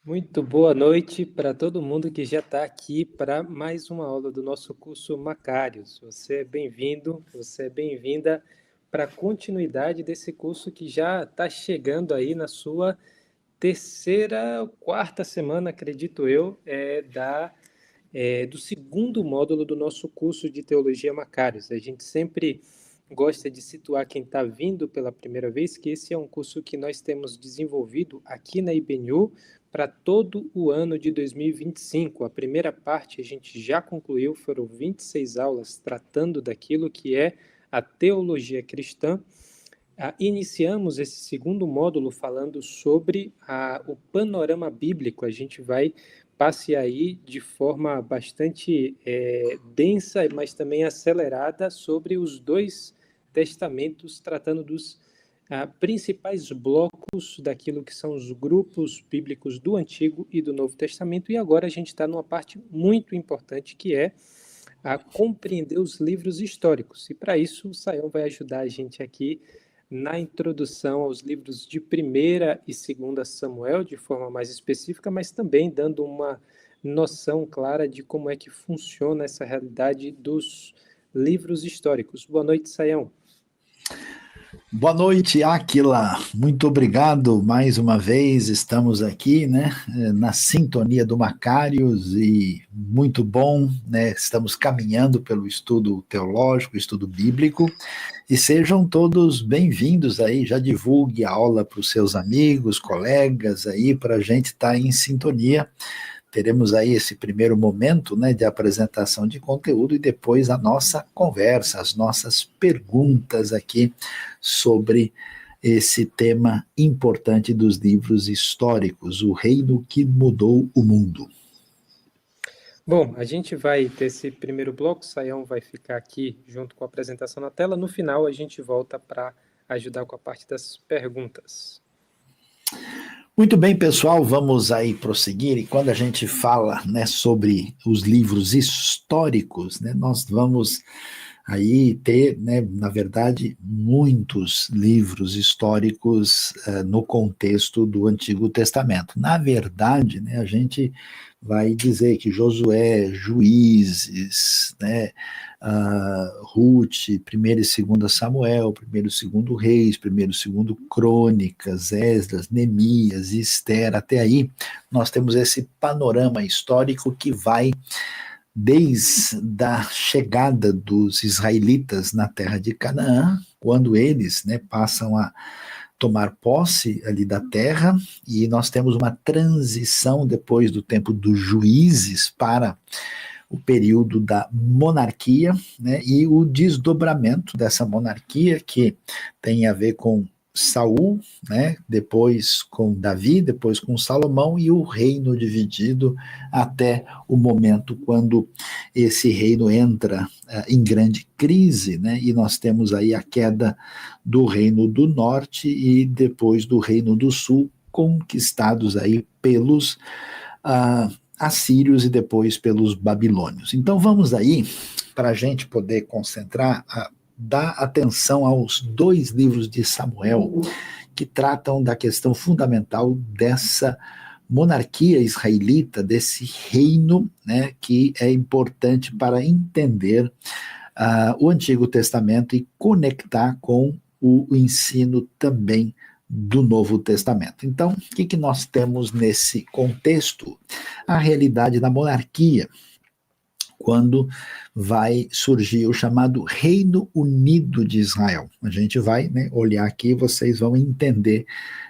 Muito boa noite para todo mundo que já está aqui para mais uma aula do nosso curso Macários. Você é bem-vindo, você é bem-vinda para a continuidade desse curso que já está chegando aí na sua terceira, quarta semana, acredito eu, do segundo módulo do nosso curso de Teologia Macários. A gente sempre gosta de situar quem está vindo pela primeira vez, que esse é um curso que nós temos desenvolvido aqui na IBNU para todo o ano de 2025. A primeira parte a gente já concluiu, foram 26 aulas tratando daquilo que é a teologia cristã. Iniciamos esse segundo módulo falando sobre o panorama bíblico. A gente vai passear aí de forma bastante densa, mas também acelerada sobre os dois testamentos, tratando dos principais blocos daquilo que são os grupos bíblicos do Antigo e do Novo Testamento. E agora a gente está numa parte muito importante, que é a compreender os livros históricos. E para isso o Sayão vai ajudar a gente aqui na introdução aos livros de 1ª e 2ª Samuel, de forma mais específica, mas também dando uma noção clara de como é que funciona essa realidade dos livros históricos. Boa noite, Sayão. Boa noite, Áquila. Muito obrigado mais uma vez. Estamos aqui, né, na sintonia do Macários e muito bom, né? Estamos caminhando pelo estudo teológico, estudo bíblico, e sejam todos bem-vindos aí. Já divulgue a aula para os seus amigos, colegas aí, para a gente estar em sintonia. Teremos aí esse primeiro momento, né, de apresentação de conteúdo e depois a nossa conversa, as nossas perguntas aqui sobre esse tema importante dos livros históricos, o reino que mudou o mundo. Bom, a gente vai ter esse primeiro bloco, o Sayão vai ficar aqui junto com a apresentação na tela. No final a gente volta para ajudar com a parte das perguntas. Muito bem, pessoal, vamos aí prosseguir, e quando a gente fala, né, sobre os livros históricos, né, nós vamos aí ter, né, na verdade, muitos livros históricos no contexto do Antigo Testamento. Na verdade, né, a gente vai dizer que Josué, Juízes, né, Ruth, 1º e 2ª Samuel, 1º e 2º Reis, 1º e 2º Crônicas, Esdras, Neemias, Esther, até aí nós temos esse panorama histórico que vai desde a chegada dos israelitas na terra de Canaã, quando eles, né, passam a tomar posse ali da terra, e nós temos uma transição depois do tempo dos juízes para o período da monarquia, né, e o desdobramento dessa monarquia, que tem a ver com Saul, né, depois com Davi, depois com Salomão, e o reino dividido até o momento quando esse reino entra em grande crise, né, e nós temos aí a queda do reino do norte e depois do reino do sul, conquistados aí pelos assírios e depois pelos babilônios. Então vamos aí, para a gente poder concentrar, dar atenção aos dois livros de Samuel que tratam da questão fundamental dessa monarquia israelita, desse reino, né, que é importante para entender o Antigo Testamento e conectar com o ensino também do Novo Testamento. Então, o que nós temos nesse contexto? A realidade da monarquia, quando vai surgir o chamado Reino Unido de Israel. A gente vai, né, olhar aqui e vocês vão entender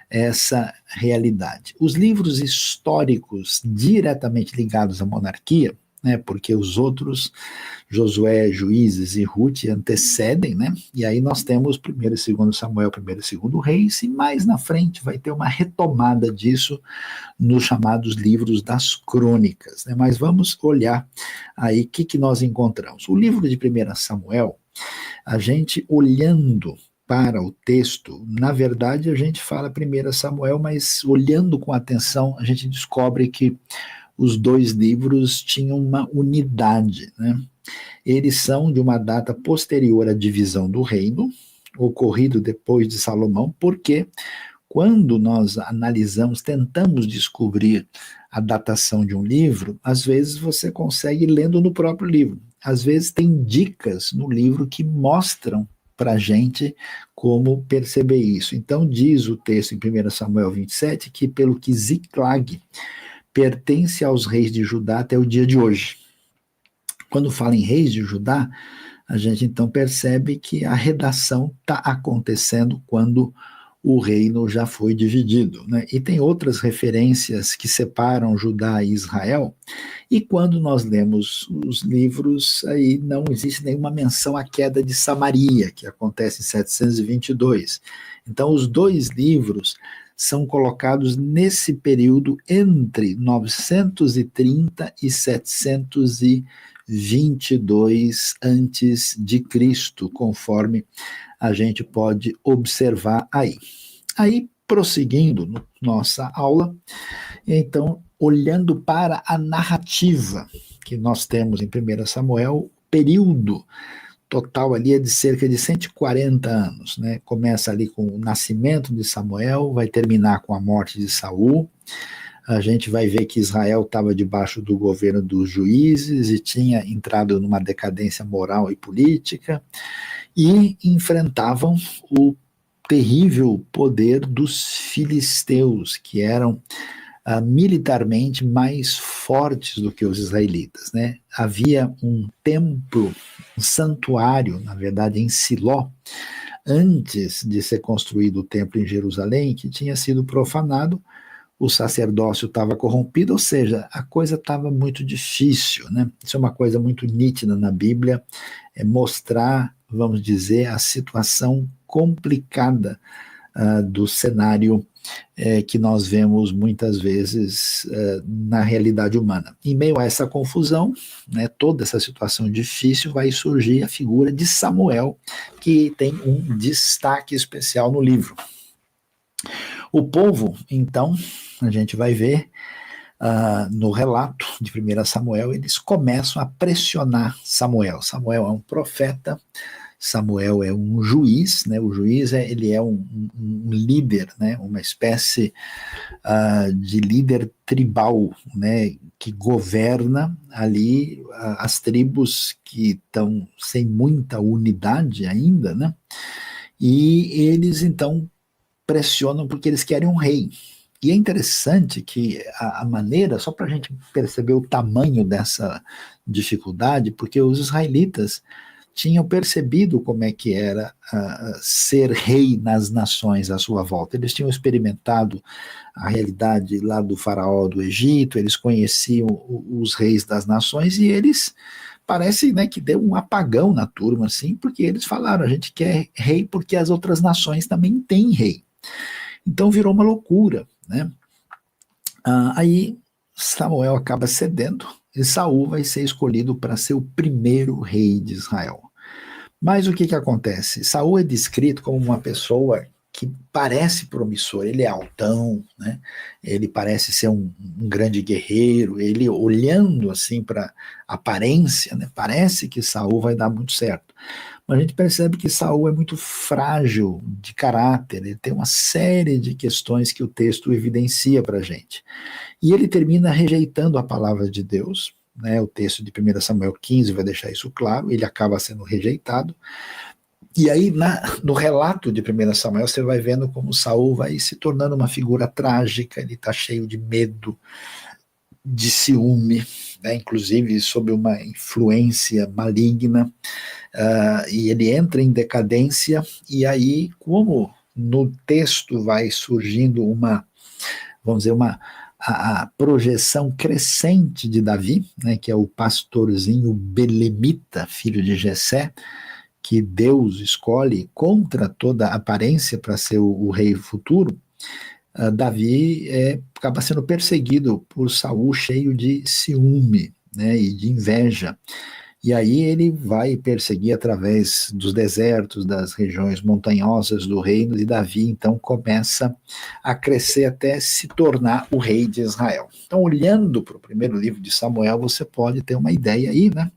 essa realidade. Os livros históricos diretamente ligados à monarquia, né, porque os outros, Josué, Juízes e Ruth, antecedem, né, e aí nós temos 1º e 2º Samuel, 1º e 2º Reis, e mais na frente vai ter uma retomada disso nos chamados livros das crônicas, né, mas vamos olhar aí o que nós encontramos. O livro de 1º Samuel, a gente olhando para o texto, na verdade a gente fala 1 Samuel, mas olhando com atenção a gente descobre que os dois livros tinham uma unidade, né? Eles são de uma data posterior à divisão do reino, ocorrido depois de Salomão, porque quando nós analisamos, tentamos descobrir a datação de um livro, às vezes você consegue lendo no próprio livro. Às vezes tem dicas no livro que mostram para a gente como perceber isso. Então diz o texto em 1 Samuel 27 que pelo que Ziclag pertence aos reis de Judá até o dia de hoje. Quando fala em reis de Judá, a gente então percebe que a redação está acontecendo quando o reino já foi dividido, né? E tem outras referências que separam Judá e Israel, e quando nós lemos os livros, aí não existe nenhuma menção à queda de Samaria, que acontece em 722. Então, os dois livros são colocados nesse período entre 930 e 722 antes de Cristo, conforme a gente pode observar aí. Aí, prosseguindo nossa aula, então, olhando para a narrativa que nós temos em 1 Samuel, o período total ali é de cerca de 140 anos, né? Começa ali com o nascimento de Samuel, vai terminar com a morte de Saul. A gente vai ver que Israel estava debaixo do governo dos juízes e tinha entrado numa decadência moral e política, e enfrentavam o terrível poder dos filisteus, que eram militarmente mais fortes do que os israelitas, né? Havia um templo, um santuário, na verdade, em Siló, antes de ser construído o templo em Jerusalém, que tinha sido profanado. O sacerdócio estava corrompido, ou seja, a coisa estava muito difícil, né? Isso é uma coisa muito nítida na Bíblia, é mostrar, vamos dizer, a situação complicada do cenário que nós vemos muitas vezes na realidade humana. Em meio a essa confusão, né, toda essa situação difícil, vai surgir a figura de Samuel, que tem um destaque especial no livro. O povo, então, a gente vai ver no relato de 1 Samuel, eles começam a pressionar Samuel. Samuel é um profeta, Samuel é um juiz, né? O juiz ele é um líder, né? Uma espécie de líder tribal, né? Que governa ali as tribos que estão sem muita unidade ainda, né? E eles então pressionam porque eles querem um rei. E é interessante que a maneira, só para a gente perceber o tamanho dessa dificuldade, porque os israelitas tinham percebido como é que era ser rei nas nações à sua volta. Eles tinham experimentado a realidade lá do faraó do Egito, eles conheciam os reis das nações e eles parece, né, que deu um apagão na turma, assim, porque eles falaram, a gente quer rei porque as outras nações também têm rei. Então virou uma loucura, né? Aí Samuel acaba cedendo e Saul vai ser escolhido para ser o primeiro rei de Israel. Mas o que acontece? Saul é descrito como uma pessoa que parece promissor, ele é altão, né? Ele parece ser um grande guerreiro, ele olhando assim para a aparência, né? Parece que Saul vai dar muito certo. Mas a gente percebe que Saul é muito frágil de caráter, ele tem uma série de questões que o texto evidencia para a gente. E ele termina rejeitando a palavra de Deus, né? O texto de 1 Samuel 15 vai deixar isso claro, ele acaba sendo rejeitado. E aí, no relato de 1 Samuel, você vai vendo como Saul vai se tornando uma figura trágica, ele está cheio de medo, de ciúme, né? Inclusive sob uma influência maligna, e ele entra em decadência, e aí, como no texto vai surgindo vamos dizer, a projeção crescente de Davi, né, que é o pastorzinho belemita, filho de Jessé, que Deus escolhe contra toda aparência para ser o rei futuro, Davi acaba sendo perseguido por Saul cheio de ciúme, né, e de inveja. E aí ele vai perseguir através dos desertos, das regiões montanhosas do reino, e Davi então começa a crescer até se tornar o rei de Israel. Então, olhando para o primeiro livro de Samuel, você pode ter uma ideia aí, né,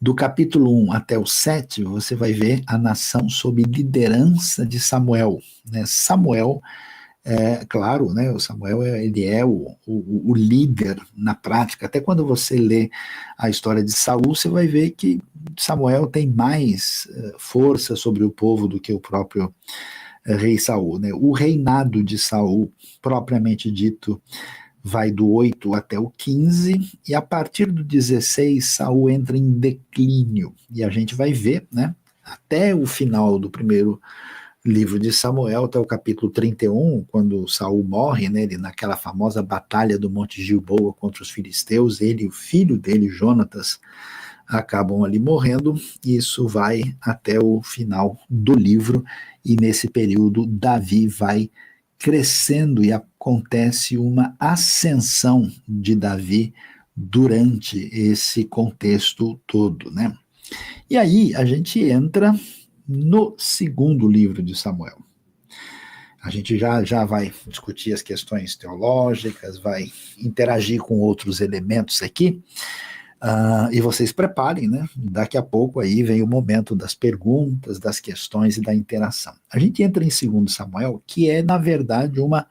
Do capítulo 1 até o 7, você vai ver a nação sob liderança de Samuel, né? Samuel, claro, né, o Samuel ele é o líder na prática. Até quando você lê a história de Saul, você vai ver que Samuel tem mais força sobre o povo do que o próprio rei Saul, né? O reinado de Saul, propriamente dito, vai do 8 até o 15, e a partir do 16, Saul entra em declínio. E a gente vai ver, né, até o final do primeiro livro de Samuel, até o capítulo 31, quando Saul morre, né, ele, naquela famosa batalha do Monte Gilboa contra os filisteus, ele e o filho dele, Jonatas, acabam ali morrendo, e isso vai até o final do livro, e nesse período Davi vai crescendo e acontece uma ascensão de Davi durante esse contexto todo, né? E aí a gente entra no segundo livro de Samuel. A gente já vai discutir as questões teológicas, vai interagir com outros elementos aqui, e vocês preparem, né? Daqui a pouco aí vem o momento das perguntas, das questões e da interação. A gente entra em 2 Samuel, que é, na verdade, uma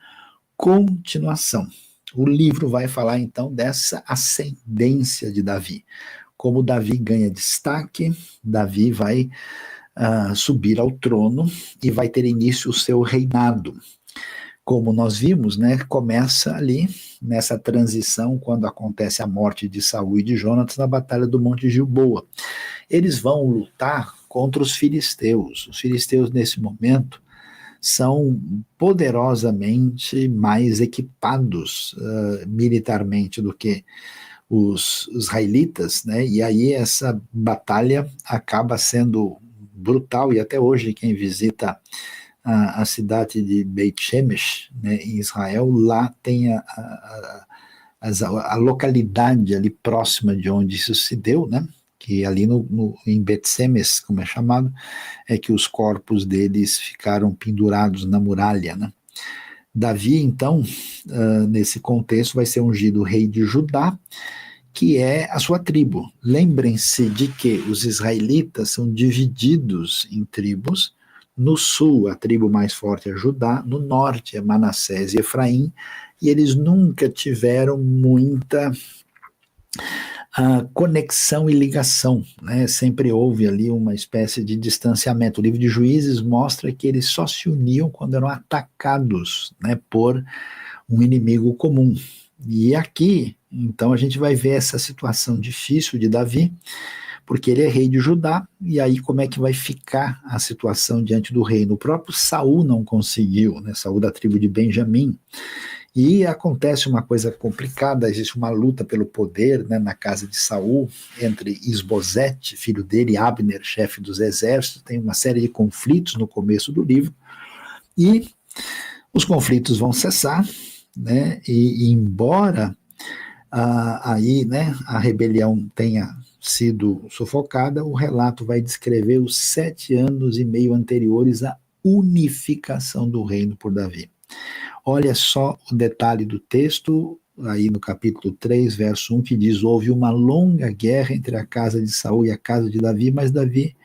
continuação. O livro vai falar, então, dessa ascendência de Davi. Como Davi ganha destaque, Davi vai subir ao trono e vai ter início o seu reinado. Como nós vimos, né, começa ali nessa transição quando acontece a morte de Saul e de Jonatas na batalha do Monte Gilboa. Eles vão lutar contra os filisteus. Os filisteus nesse momento são poderosamente mais equipados militarmente do que os israelitas, né? E aí essa batalha acaba sendo brutal, e até hoje quem visita a cidade de Beit Shemesh, né, em Israel, lá tem a localidade ali próxima de onde isso se deu, né, que ali em Bet Semes, como é chamado, é que os corpos deles ficaram pendurados na muralha, né. Davi, então, nesse contexto, vai ser ungido rei de Judá, que é a sua tribo. Lembrem-se de que os israelitas são divididos em tribos. No sul, a tribo mais forte é Judá, no norte é Manassés e Efraim, e eles nunca tiveram muita conexão e ligação, né? Sempre houve ali uma espécie de distanciamento. O livro de Juízes mostra que eles só se uniam quando eram atacados, né, por um inimigo comum. E aqui, então, a gente vai ver essa situação difícil de Davi, porque ele é rei de Judá, e aí como é que vai ficar a situação diante do reino? O próprio Saul não conseguiu, né? Saul da tribo de Benjamim, e acontece uma coisa complicada, existe uma luta pelo poder, né, na casa de Saul, entre Isbosete, filho dele, e Abner, chefe dos exércitos. Tem uma série de conflitos no começo do livro, e os conflitos vão cessar, né, e embora aí, né, a rebelião tenha sido sufocada, o relato vai descrever os 7 anos e meio anteriores à unificação do reino por Davi. Olha só o detalhe do texto, aí no capítulo 3, verso 1, que diz: houve uma longa guerra entre a casa de Saul e a casa de Davi, mas Davi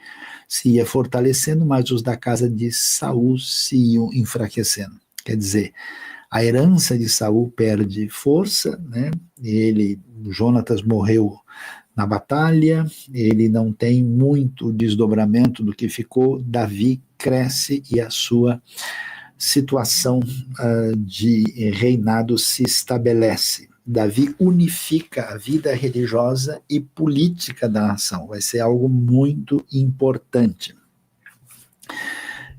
se ia fortalecendo, mas os da casa de Saul se iam enfraquecendo. Quer dizer, a herança de Saul perde força, né? Jonatas morreu na batalha, ele não tem muito desdobramento do que ficou, Davi cresce e a sua situação de reinado se estabelece. Davi unifica a vida religiosa e política da nação, vai ser algo muito importante.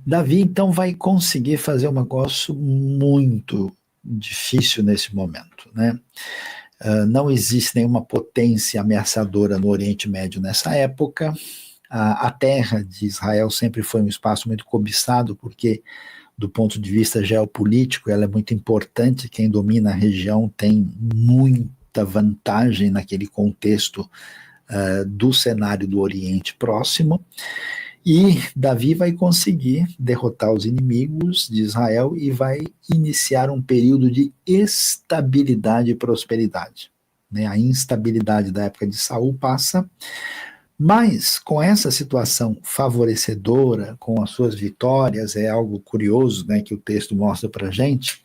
Davi, então, vai conseguir fazer um negócio muito difícil nesse momento, né? Não existe nenhuma potência ameaçadora no Oriente Médio nessa época. A terra de Israel sempre foi um espaço muito cobiçado, porque, do ponto de vista geopolítico, ela é muito importante. Quem domina a região tem muita vantagem naquele contexto do cenário do Oriente Próximo. E Davi vai conseguir derrotar os inimigos de Israel e vai iniciar um período de estabilidade e prosperidade, né? A instabilidade da época de Saul passa, Mas, com essa situação favorecedora, com as suas vitórias, é algo curioso, né, que o texto mostra para a gente,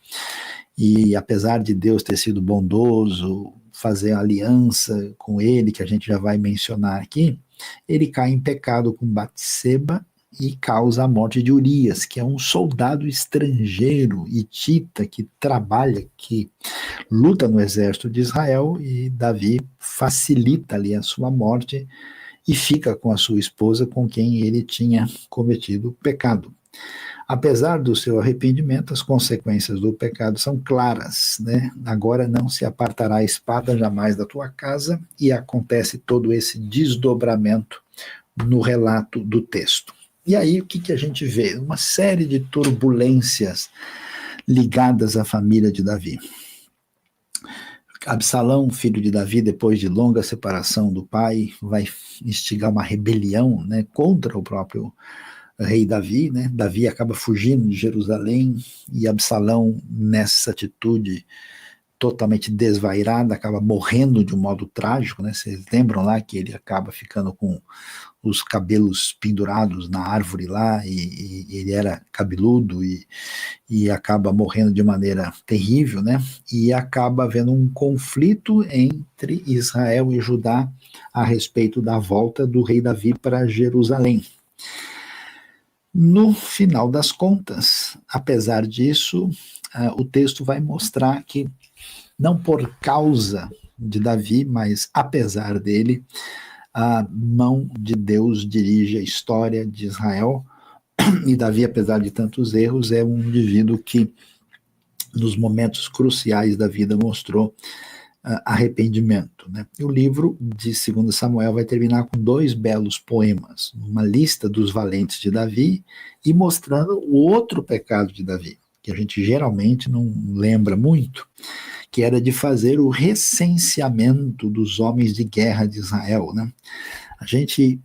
e apesar de Deus ter sido bondoso, fazer aliança com ele, que a gente já vai mencionar aqui, ele cai em pecado com Batseba e causa a morte de Urias, que é um soldado estrangeiro, hitita, que trabalha, que luta no exército de Israel, e Davi facilita ali a sua morte e fica com a sua esposa, com quem ele tinha cometido pecado. Apesar do seu arrependimento, as consequências do pecado são claras, né? Agora não se apartará a espada jamais da tua casa, e acontece todo esse desdobramento no relato do texto. E aí o que a gente vê? Uma série de turbulências ligadas à família de Davi. Absalão, filho de Davi, depois de longa separação do pai, vai instigar uma rebelião, né, contra o próprio rei Davi, né? Davi acaba fugindo de Jerusalém, e Absalão, nessa atitude totalmente desvairada, acaba morrendo de um modo trágico, né? Vocês lembram lá que ele acaba ficando com os cabelos pendurados na árvore lá, e ele era cabeludo, e acaba morrendo de maneira terrível, né? E acaba havendo um conflito entre Israel e Judá a respeito da volta do rei Davi para Jerusalém. No final das contas, apesar disso, o texto vai mostrar que, não por causa de Davi, mas apesar dele, a mão de Deus dirige a história de Israel, e Davi, apesar de tantos erros, é um indivíduo que, nos momentos cruciais da vida, mostrou arrependimento, né? E o livro de 2 Samuel vai terminar com 2 belos poemas, uma lista dos valentes de Davi e mostrando o outro pecado de Davi, que a gente geralmente não lembra muito, que era de fazer o recenseamento dos homens de guerra de Israel, né? A gente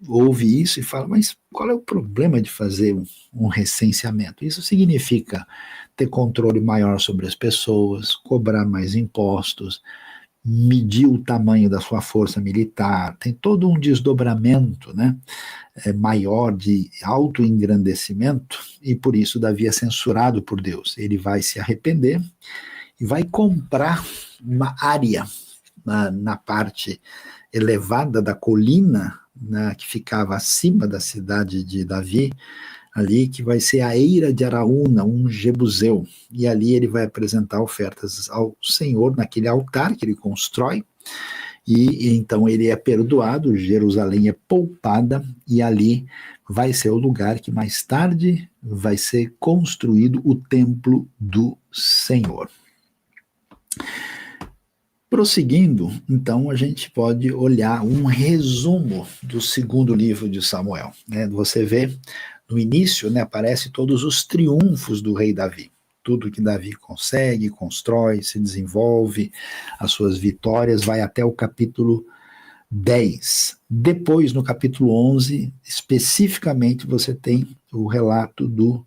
ouve isso e fala, mas qual é o problema de fazer um recenseamento? Isso significa ter controle maior sobre as pessoas, cobrar mais impostos, medir o tamanho da sua força militar, tem todo um desdobramento, né, maior de autoengrandecimento, e por isso Davi é censurado por Deus. Ele vai se arrepender e vai comprar uma área na parte elevada da colina, que ficava acima da cidade de Davi, ali, que vai ser a Eira de Araúna, um jebuseu, e ali ele vai apresentar ofertas ao Senhor naquele altar que ele constrói, e então ele é perdoado, Jerusalém é poupada, e ali vai ser o lugar que mais tarde vai ser construído o templo do Senhor. Prosseguindo, então, a gente pode olhar um resumo do segundo livro de Samuel, né? Você vê, no início, né, aparece todos os triunfos do rei Davi, tudo que Davi consegue, constrói, se desenvolve, as suas vitórias, vai até o capítulo 10. Depois, no capítulo 11, especificamente, você tem o relato do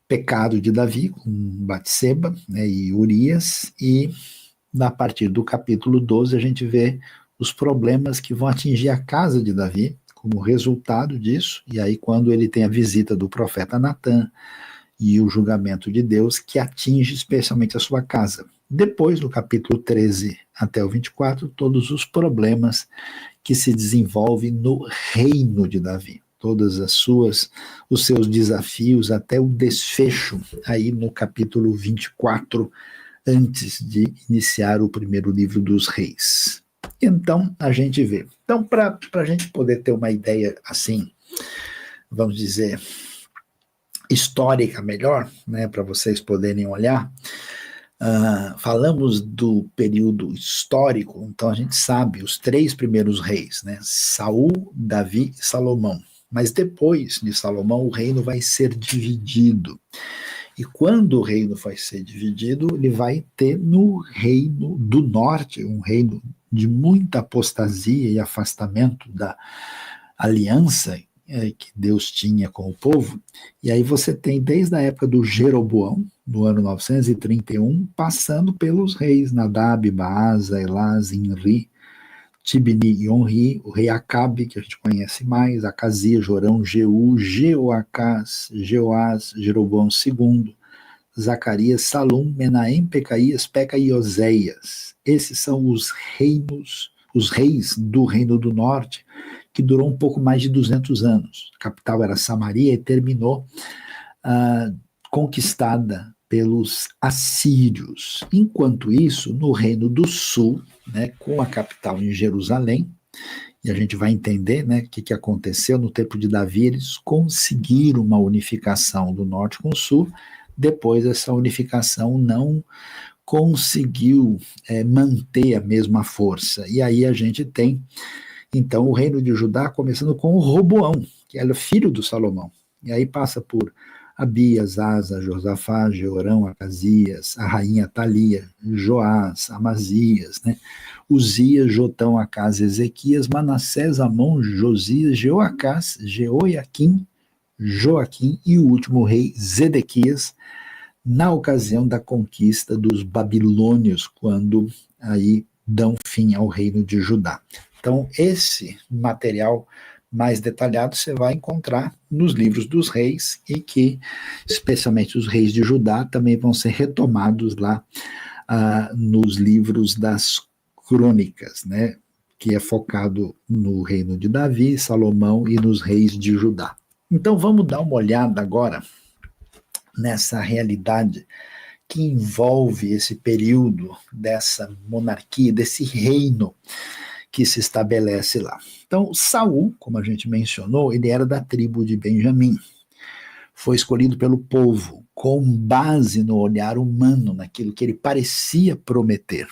pecado de Davi, com Batseba, né, e Urias, e a partir do capítulo 12 a gente vê os problemas que vão atingir a casa de Davi como resultado disso, e aí quando ele tem a visita do profeta Natã e o julgamento de Deus que atinge especialmente a sua casa. Depois, no capítulo 13 até o 24, todos os problemas que se desenvolvem no reino de Davi, todas os seus desafios até o desfecho aí no capítulo 24, antes de iniciar o primeiro livro dos reis. Então, a gente vê. Então, para a gente poder ter uma ideia assim, vamos dizer, histórica melhor, né, para vocês poderem olhar, falamos do período histórico, então a gente sabe os 3 primeiros reis, né, Saul, Davi e Salomão. Mas depois de Salomão, o reino vai ser dividido. E quando o reino vai ser dividido, ele vai ter no reino do norte, um reino de muita apostasia e afastamento da aliança que Deus tinha com o povo. E aí você tem desde a época do Jeroboão, no ano 931, passando pelos reis Nadab, Baasa, Elá, Zinri, Tibni e Onri, o rei Acabe, que a gente conhece mais, Acasias, Jorão, Jeú, Jeoacás, Jeoás, Jeroboão II, Zacarias, Salum, Menahem, Pecaías, Peca e Oséias. Esses são os reis do Reino do Norte, que durou um pouco mais de 200 anos. A capital era Samaria e terminou conquistada pelos assírios. Enquanto isso, no Reino do Sul, né, com a capital em Jerusalém, e a gente vai entender, né, o que aconteceu no tempo de Davi, eles conseguiram uma unificação do norte com o sul. Depois essa unificação não conseguiu manter a mesma força. E aí a gente tem, então, o reino de Judá começando com o Roboão, que era filho do Salomão. E aí passa por Abias, Asa, Josafá, Jeorão, Acasias, a rainha Talia, Joás, Amazias, né? Uzias, Jotão, Acás, Ezequias, Manassés, Amon, Josias, Jeoacás, Jeoiaquim, Joaquim e o último rei, Zedequias, na ocasião da conquista dos babilônios, quando aí dão fim ao reino de Judá. Então, esse material mais detalhado você vai encontrar nos livros dos reis e que, especialmente os reis de Judá, também vão ser retomados lá nos livros das crônicas, né, que é focado no reino de Davi, Salomão e nos reis de Judá. Então vamos dar uma olhada agora nessa realidade que envolve esse período dessa monarquia, desse reino que se estabelece lá. Então, Saul, como a gente mencionou, ele era da tribo de Benjamim. Foi escolhido pelo povo com base no olhar humano, naquilo que ele parecia prometer.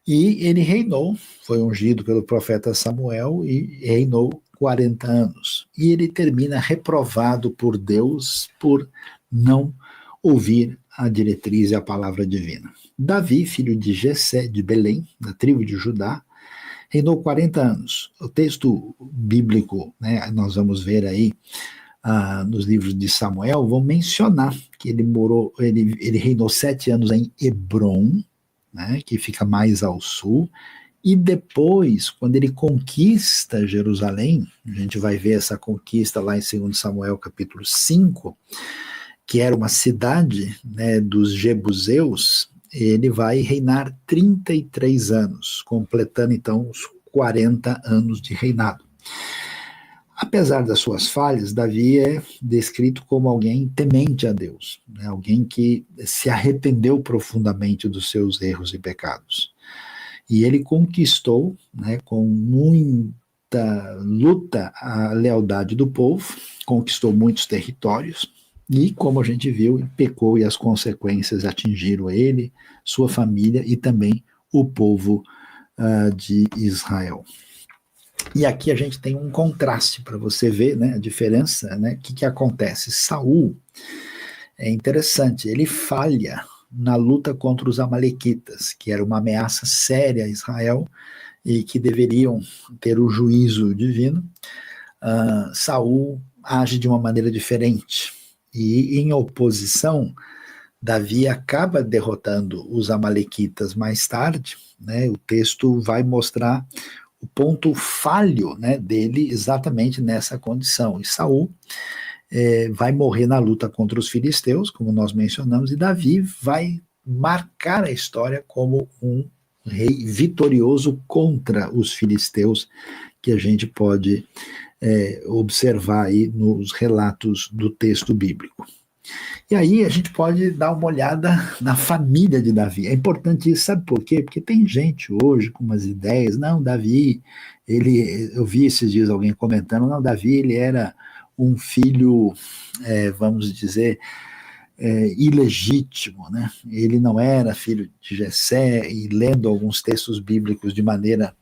E ele reinou, foi ungido pelo profeta Samuel e reinou 40 anos. E ele termina reprovado por Deus por não ouvir a diretriz e a palavra divina. Davi, filho de Jessé, de Belém, da tribo de Judá, reinou 40 anos. O texto bíblico, né, nós vamos ver aí nos livros de Samuel, vão mencionar que ele reinou 7 anos em Hebrom, né, que fica mais ao sul, e depois, quando ele conquista Jerusalém, a gente vai ver essa conquista lá em 2 Samuel capítulo 5, que era uma cidade, né, dos jebuseus, ele vai reinar 33 anos, completando então os 40 anos de reinado. Apesar das suas falhas, Davi é descrito como alguém temente a Deus, né? Alguém que se arrependeu profundamente dos seus erros e pecados. E ele conquistou, né, com muita luta, a lealdade do povo, conquistou muitos territórios, e, como a gente viu, pecou e as consequências atingiram ele, sua família e também o povo de Israel. E aqui a gente tem um contraste para você ver, né, a diferença, né, que acontece. Saul, é interessante, ele falha na luta contra os amalequitas, que era uma ameaça séria a Israel e que deveriam ter o juízo divino. Saul age de uma maneira diferente e, em oposição, Davi acaba derrotando os amalequitas mais tarde, né? O texto vai mostrar o ponto falho, né, dele exatamente nessa condição. E Saul vai morrer na luta contra os filisteus, como nós mencionamos, e Davi vai marcar a história como um rei vitorioso contra os filisteus, que a gente pode observar aí nos relatos do texto bíblico. E aí a gente pode dar uma olhada na família de Davi. É importante isso, sabe por quê? Porque tem gente hoje com umas ideias, não, Davi, eu vi esses dias alguém comentando, não, Davi, ele era um filho, vamos dizer, ilegítimo, né? Ele não era filho de Jessé, e lendo alguns textos bíblicos de maneira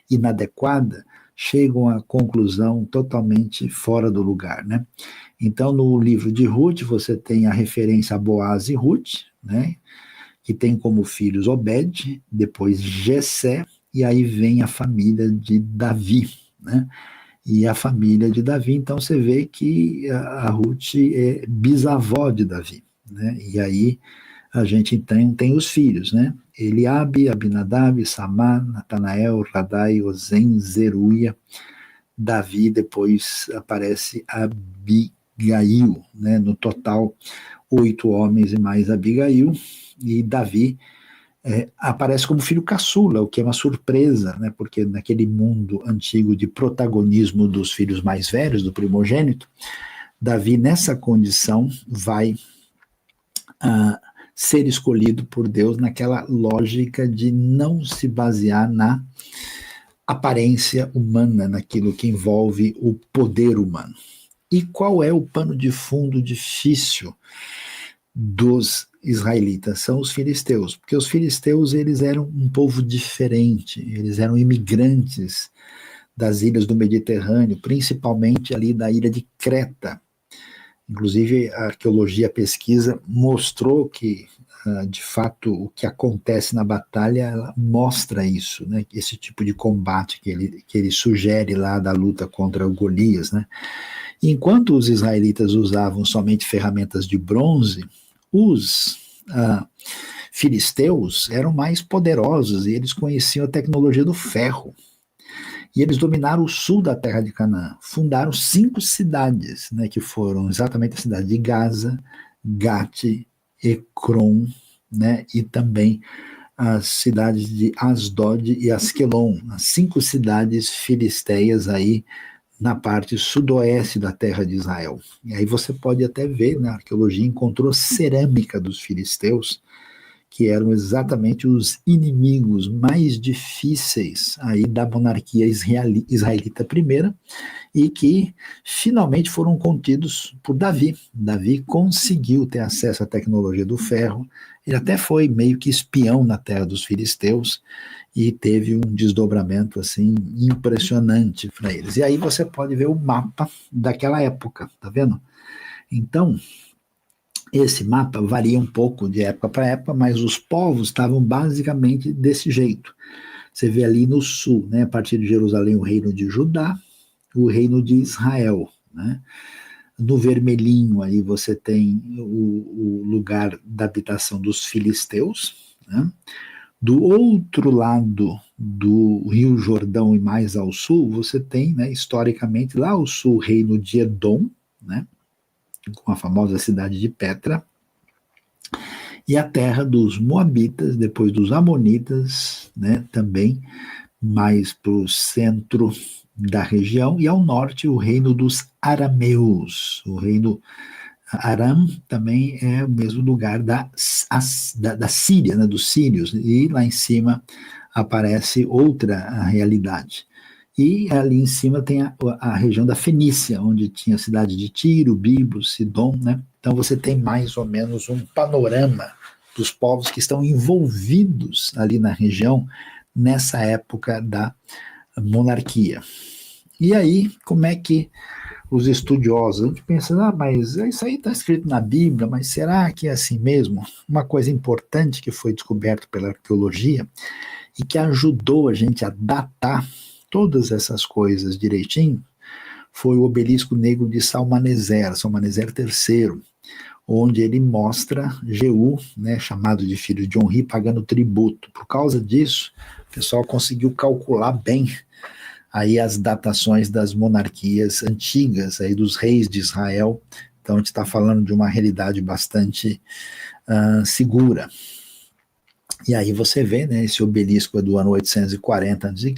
inadequada, chegam à conclusão totalmente fora do lugar, né? Então, no livro de Ruth, você tem a referência a Boaz e Ruth, né, que tem como filhos Obed, depois Jessé, e aí vem a família de Davi, né? E a família de Davi, então você vê que a Ruth é bisavó de Davi, né? E aí a gente então tem os filhos, né? Eliabe, Abinadab, Samá, Natanael, Radai, Ozen, Zeruia, Davi, depois aparece Abigail, né? No total, 8 homens e mais Abigail, e Davi aparece como filho caçula, o que é uma surpresa, né? Porque naquele mundo antigo de protagonismo dos filhos mais velhos, do primogênito, Davi, nessa condição, vai ser escolhido por Deus naquela lógica de não se basear na aparência humana, naquilo que envolve o poder humano. E qual é o pano de fundo difícil dos israelitas? São os filisteus, porque os filisteus, eles eram um povo diferente, eles eram imigrantes das ilhas do Mediterrâneo, principalmente ali da ilha de Creta. Inclusive, a arqueologia, a pesquisa, mostrou que, de fato, o que acontece na batalha, ela mostra isso, né? Esse tipo de combate que ele sugere lá da luta contra o Golias, né? Enquanto os israelitas usavam somente ferramentas de bronze, os filisteus eram mais poderosos e eles conheciam a tecnologia do ferro. E eles dominaram o sul da terra de Canaã, fundaram 5 cidades, né, que foram exatamente a cidade de Gaza, Gate, Ecrom, né, e também as cidades de Asdod e Asquelon, as 5 cidades filisteias aí na parte sudoeste da terra de Israel. E aí você pode até ver, na arqueologia, encontrou cerâmica dos filisteus, que eram exatamente os inimigos mais difíceis aí da monarquia israelita primeira, e que finalmente foram contidos por Davi. Davi conseguiu ter acesso à tecnologia do ferro, ele até foi meio que espião na terra dos filisteus, e teve um desdobramento assim impressionante para eles. E aí você pode ver o mapa daquela época, tá vendo? Então, esse mapa varia um pouco de época para época, mas os povos estavam basicamente desse jeito. Você vê ali no sul, né, a partir de Jerusalém, o reino de Judá, o reino de Israel, né? No vermelhinho aí você tem o lugar da habitação dos filisteus, né? Do outro lado do Rio Jordão e mais ao sul, você tem, né, historicamente, lá ao sul, o reino de Edom, né, com a famosa cidade de Petra, e a terra dos Moabitas, depois dos Amonitas, né, também mais para o centro da região, e ao norte o reino dos Arameus. O reino Aram também é o mesmo lugar da Síria, né, dos sírios, e lá em cima aparece outra realidade. E ali em cima tem a região da Fenícia, onde tinha a cidade de Tiro, Biblos, Sidom, né? Então você tem mais ou menos um panorama dos povos que estão envolvidos ali na região nessa época da monarquia. E aí, como é que os estudiosos, a gente pensa, mas isso aí está escrito na Bíblia, mas será que é assim mesmo? Uma coisa importante que foi descoberta pela arqueologia e que ajudou a gente a datar todas essas coisas direitinho, foi o obelisco negro de Salmaneser III, onde ele mostra Jeú, né, chamado de filho de Onri, pagando tributo. Por causa disso, o pessoal conseguiu calcular bem aí as datações das monarquias antigas, aí dos reis de Israel. Então a gente está falando de uma realidade bastante segura. E aí você vê, né, esse obelisco é do ano 840 a.C.,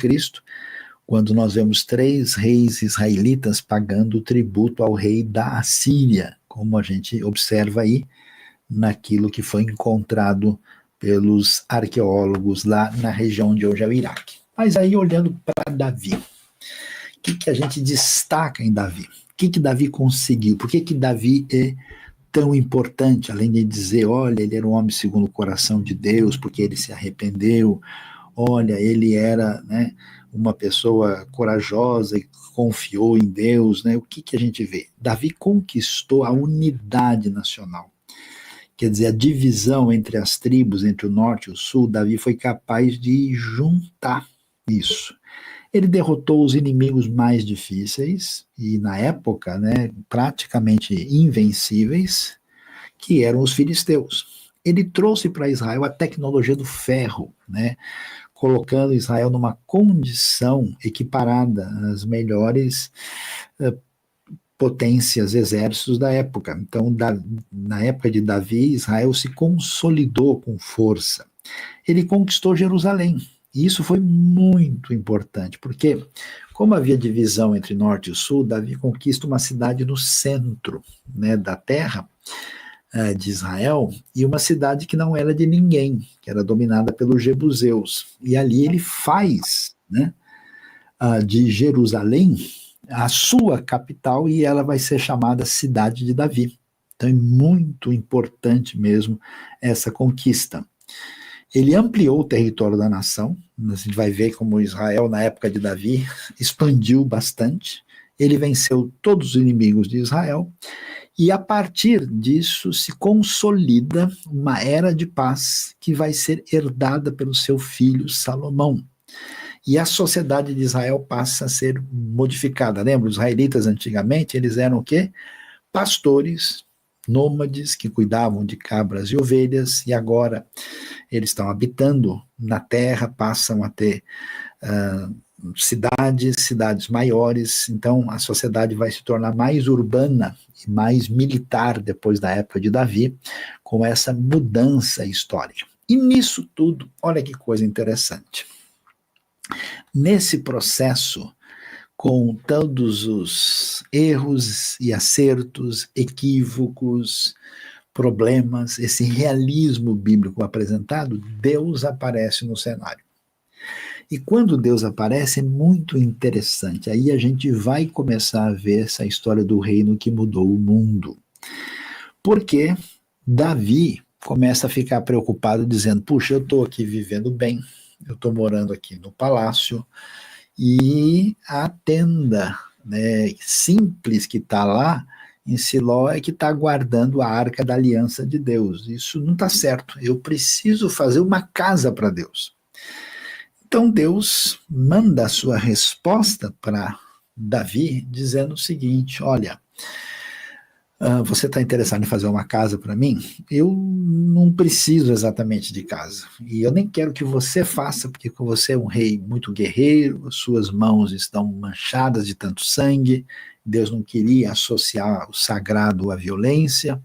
quando nós vemos 3 reis israelitas pagando tributo ao rei da Assíria, como a gente observa aí naquilo que foi encontrado pelos arqueólogos lá na região de hoje é o Iraque. Mas aí, olhando para Davi, o que a gente destaca em Davi? O que Davi conseguiu? Por que Davi é tão importante, além de dizer, olha, ele era um homem segundo o coração de Deus, porque ele se arrependeu, olha, ele era, né, uma pessoa corajosa e confiou em Deus, né? O que a gente vê? Davi conquistou a unidade nacional. Quer dizer, a divisão entre as tribos, entre o norte e o sul, Davi foi capaz de juntar isso. Ele derrotou os inimigos mais difíceis e, na época, né, praticamente invencíveis, que eram os filisteus. ele trouxe para Israel a tecnologia do ferro, né? Colocando Israel numa condição equiparada às melhores potências, exércitos da época. Então, na época de Davi, Israel se consolidou com força. Ele conquistou Jerusalém. E isso foi muito importante, porque, como havia divisão entre norte e sul, Davi conquista uma cidade no centro, né, da terra de Israel, e uma cidade que não era de ninguém, que era dominada pelos jebuseus. E ali ele faz, né, de Jerusalém a sua capital, e ela vai ser chamada Cidade de Davi. Então é muito importante mesmo essa conquista. Ele ampliou o território da nação, a gente vai ver como Israel, na época de Davi, expandiu bastante. Ele venceu todos os inimigos de Israel, e a partir disso se consolida uma era de paz que vai ser herdada pelo seu filho Salomão. E a sociedade de Israel passa a ser modificada. Lembra, os israelitas antigamente, eles eram o quê? Pastores, nômades que cuidavam de cabras e ovelhas, e agora eles estão habitando na terra, passam a ter cidades maiores, então a sociedade vai se tornar mais urbana e mais militar depois da época de Davi, com essa mudança histórica. E nisso tudo, olha que coisa interessante. Nesse processo, com todos os erros e acertos, equívocos, problemas, esse realismo bíblico apresentado, Deus aparece no cenário. E quando Deus aparece é muito interessante. Aí a gente vai começar a ver essa história do reino que mudou o mundo. Porque Davi começa a ficar preocupado, dizendo, puxa, eu estou aqui vivendo bem, eu estou morando aqui no palácio, e a tenda, né, simples que está lá em Siló é que está guardando a arca da aliança de Deus. Isso não está certo, eu preciso fazer uma casa para Deus. Então Deus manda a sua resposta para Davi, dizendo o seguinte, olha, você está interessado em fazer uma casa para mim? Eu não preciso exatamente de casa. E eu nem quero que você faça, porque você é um rei muito guerreiro, suas mãos estão manchadas de tanto sangue, Deus não queria associar o sagrado à violência.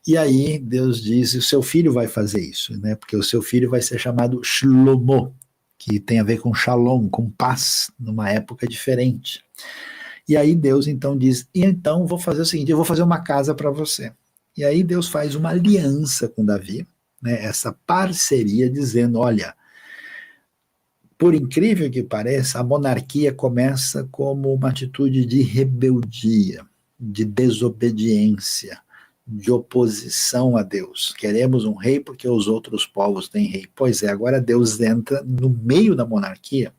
E aí Deus diz, o seu filho vai fazer isso, né? Porque o seu filho vai ser chamado Shlomo, que tem a ver com shalom, com paz, numa época diferente. E aí Deus então diz, e então vou fazer o seguinte, eu vou fazer uma casa para você. E aí Deus faz uma aliança com Davi, né, essa parceria, dizendo, olha, por incrível que pareça, a monarquia começa como uma atitude de rebeldia, de desobediência, de oposição a Deus. Queremos um rei porque os outros povos têm rei. Pois é, agora Deus entra no meio da monarquia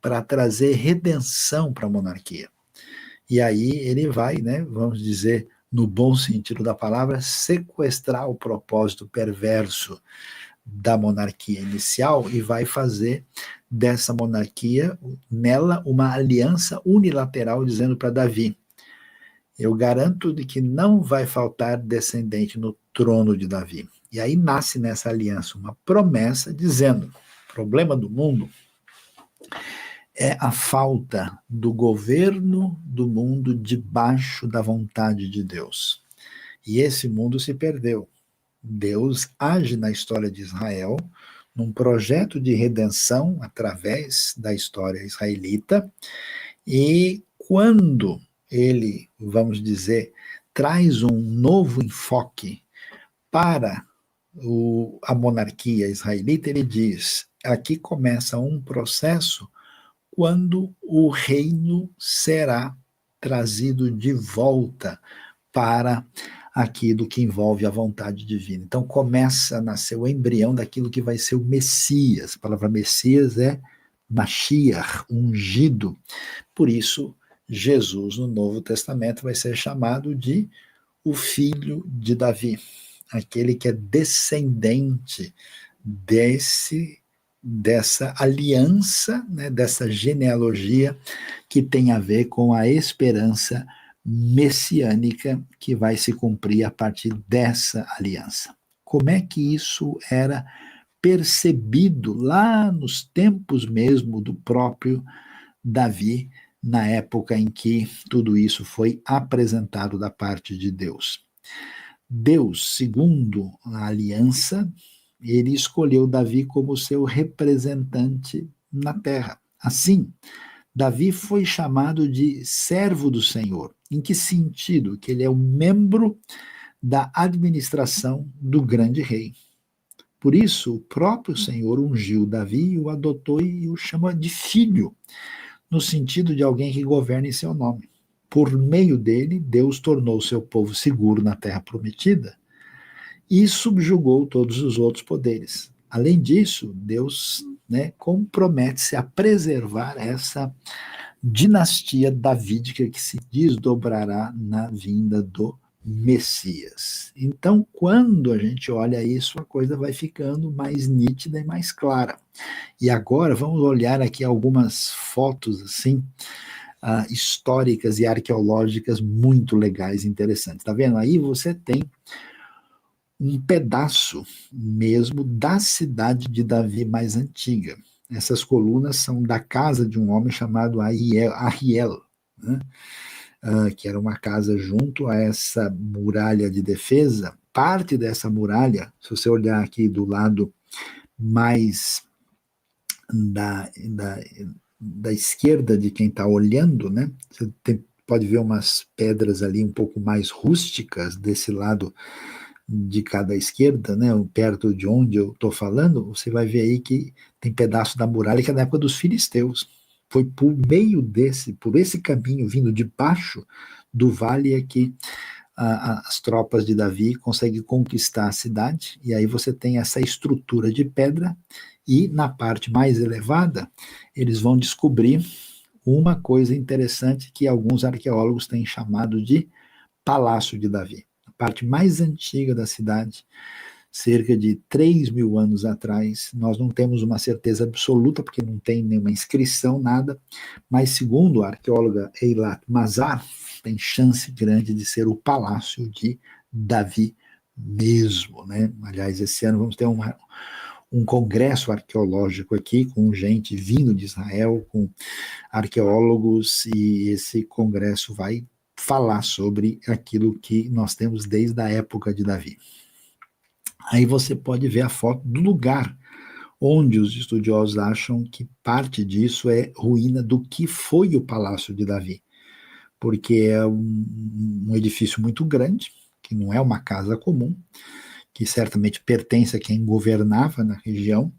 para trazer redenção para a monarquia. E aí ele vai, né, vamos dizer, no bom sentido da palavra, sequestrar o propósito perverso da monarquia inicial e vai fazer dessa monarquia, nela, uma aliança unilateral, dizendo para Davi, eu garanto de que não vai faltar descendente no trono de Davi. E aí nasce nessa aliança uma promessa dizendo, o problema do mundo é a falta do governo do mundo debaixo da vontade de Deus. E esse mundo se perdeu. Deus age na história de Israel, num projeto de redenção através da história israelita, e quando ele, vamos dizer, traz um novo enfoque para a monarquia israelita, ele diz, aqui começa um processo quando o reino será trazido de volta para aquilo que envolve a vontade divina. Então começa a nascer o embrião daquilo que vai ser o Messias. A palavra Messias é Mashiach, ungido. Por isso, Jesus, no Novo Testamento, vai ser chamado de o filho de Davi, aquele que é descendente dessa aliança, né, dessa genealogia que tem a ver com a esperança messiânica que vai se cumprir a partir dessa aliança. como é que isso era percebido lá nos tempos mesmo do próprio Davi, na época em que tudo isso foi apresentado da parte de Deus. Deus, segundo a aliança, ele escolheu Davi como seu representante na terra. Assim, Davi foi chamado de servo do Senhor. Em que sentido? Que ele é um membro da administração do grande rei. Por isso, o próprio Senhor ungiu Davi, o adotou e o chama de filho, no sentido de alguém que governa em seu nome. Por meio dele, Deus tornou seu povo seguro na terra prometida e subjugou todos os outros poderes. Além disso, Deus, compromete-se a preservar essa dinastia davídica que se desdobrará na vinda do Messias. Então, quando a gente olha isso, a coisa vai ficando mais nítida e mais clara. E agora vamos olhar aqui algumas fotos assim, históricas e arqueológicas muito legais e interessantes. Tá vendo? Aí você tem um pedaço mesmo da cidade de Davi mais antiga. Essas colunas são da casa de um homem chamado Ahiel, né? Que era uma casa junto a essa muralha de defesa. Parte dessa muralha, se você olhar aqui do lado mais da esquerda de quem está olhando, né? Você pode ver umas pedras ali um pouco mais rústicas desse lado de cada esquerda, né? Perto de onde eu estou falando, você vai ver aí que tem pedaço da muralha que é da época dos filisteus. Foi por meio por esse caminho vindo de baixo do vale é que as tropas de Davi conseguem conquistar a cidade, e aí você tem essa estrutura de pedra, e na parte mais elevada, eles vão descobrir uma coisa interessante que alguns arqueólogos têm chamado de Palácio de Davi. A parte mais antiga da cidade, cerca de 3.000 anos atrás. Nós não temos uma certeza absoluta, porque não tem nenhuma inscrição, nada, mas segundo a arqueóloga Eilat Mazar, tem chance grande de ser o Palácio de Davi mesmo, né? Aliás, esse ano vamos ter um congresso arqueológico aqui, com gente vindo de Israel, com arqueólogos, e esse congresso vai falar sobre aquilo que nós temos desde a época de Davi. Aí você pode ver a foto do lugar onde os estudiosos acham que parte disso é ruína do que foi o Palácio de Davi, porque é um edifício muito grande, que não é uma casa comum, que certamente pertence a quem governava na região,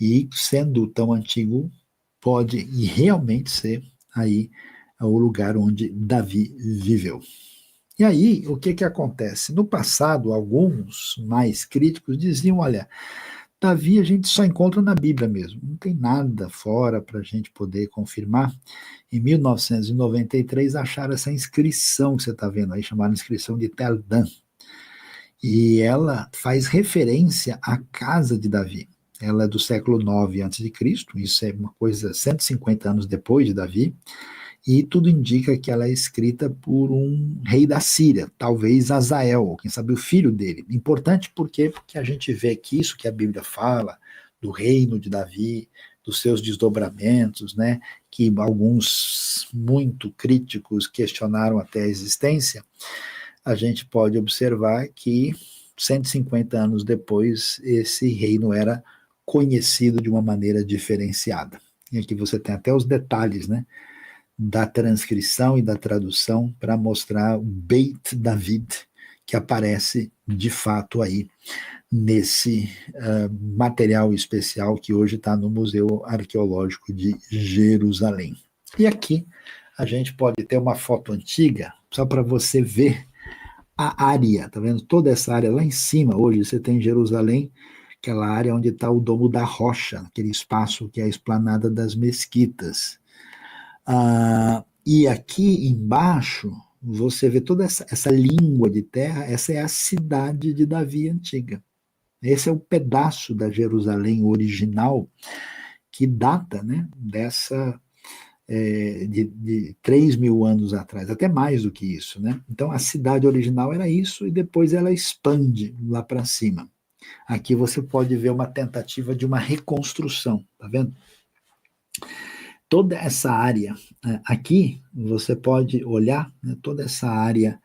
e sendo tão antigo, pode e realmente ser aí o lugar onde Davi viveu. E aí, o que acontece? No passado, alguns mais críticos diziam, olha, Davi a gente só encontra na Bíblia mesmo, não tem nada fora para a gente poder confirmar. Em 1993, acharam essa inscrição que você está vendo aí, chamada inscrição de Tel Dan, e ela faz referência à casa de Davi. Ela é do século IX a.C., isso é uma coisa 150 anos depois de Davi, e tudo indica que ela é escrita por um rei da Síria, talvez Azael, ou quem sabe o filho dele. Importante porque a gente vê que isso que a Bíblia fala, do reino de Davi, dos seus desdobramentos, né, que alguns muito críticos questionaram até a existência, a gente pode observar que 150 anos depois esse reino era conhecido de uma maneira diferenciada. E aqui você tem até os detalhes, né, da transcrição e da tradução para mostrar o Beit David, que aparece de fato aí nesse material especial que hoje está no Museu Arqueológico de Jerusalém. E aqui a gente pode ter uma foto antiga, só para você ver a área, tá vendo? Toda essa área lá em cima, hoje você tem em Jerusalém, aquela área onde está o Domo da Rocha, aquele espaço que é a esplanada das mesquitas. E aqui embaixo você vê toda essa língua de terra, essa é a cidade de Davi antiga. Esse é o pedaço da Jerusalém original que data, né, de 3.000 anos atrás, até mais do que isso, né? Então a cidade original era isso, e depois ela expande lá para cima. Aqui você pode ver uma tentativa de uma reconstrução, tá vendo? Toda essa área, aqui você pode olhar, né, toda essa área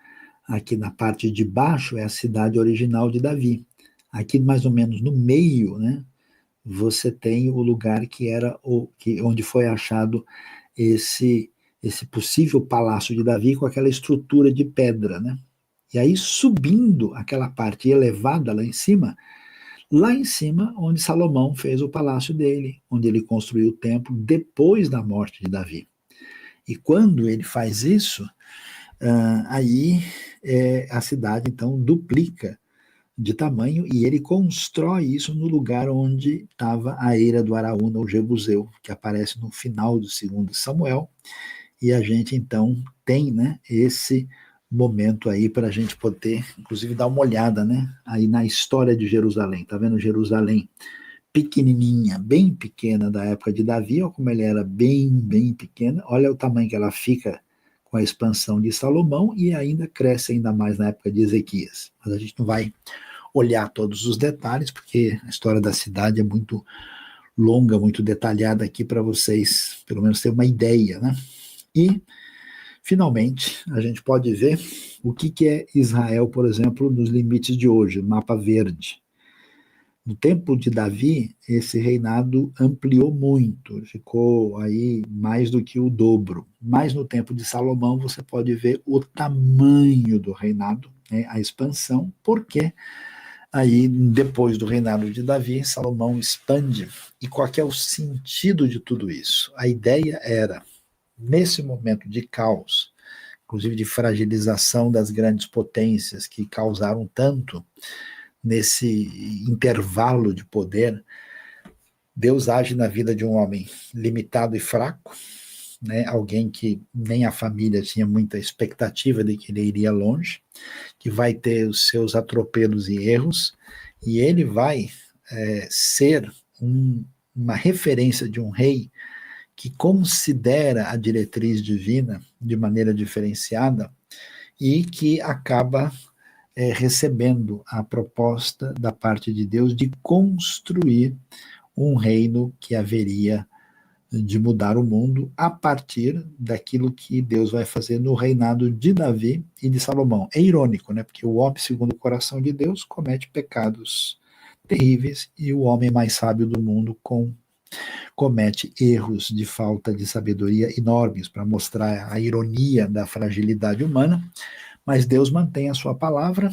aqui na parte de baixo é a cidade original de Davi. Aqui mais ou menos no meio, né, você tem o lugar que era onde foi achado esse possível palácio de Davi com aquela estrutura de pedra, né? E aí subindo aquela parte elevada lá em cima onde Salomão fez o palácio dele, onde ele construiu o templo depois da morte de Davi. E quando ele faz isso, aí a cidade então duplica de tamanho e ele constrói isso no lugar onde estava a eira do Araúna, o Jebuseu, que aparece no final do 2º Samuel, e a gente então tem, né, esse momento aí para a gente poder, inclusive, dar uma olhada, né, aí na história de Jerusalém. Tá vendo Jerusalém pequenininha, bem pequena da época de Davi, olha como ele era bem pequena, olha o tamanho que ela fica com a expansão de Salomão e ainda cresce ainda mais na época de Ezequias. Mas a gente não vai olhar todos os detalhes, porque a história da cidade é muito longa, muito detalhada aqui para vocês, pelo menos, ter uma ideia, né? E, finalmente, a gente pode ver o que é Israel, por exemplo, nos limites de hoje, mapa verde. No tempo de Davi, esse reinado ampliou muito, ficou aí mais do que o dobro. Mas no tempo de Salomão, você pode ver o tamanho do reinado, né, a expansão, porque aí, depois do reinado de Davi, Salomão expande. E qual é o sentido de tudo isso? A ideia era, nesse momento de caos, inclusive de fragilização das grandes potências que causaram tanto nesse intervalo de poder, Deus age na vida de um homem limitado e fraco, né, alguém que nem a família tinha muita expectativa de que ele iria longe, que vai ter os seus atropelos e erros, e ele vai ser uma referência de um rei que considera a diretriz divina de maneira diferenciada e que acaba recebendo a proposta da parte de Deus de construir um reino que haveria de mudar o mundo a partir daquilo que Deus vai fazer no reinado de Davi e de Salomão. É irônico, né? Porque o homem, segundo o coração de Deus, comete pecados terríveis e o homem mais sábio do mundo comete erros de falta de sabedoria enormes, para mostrar a ironia da fragilidade humana, mas Deus mantém a sua palavra.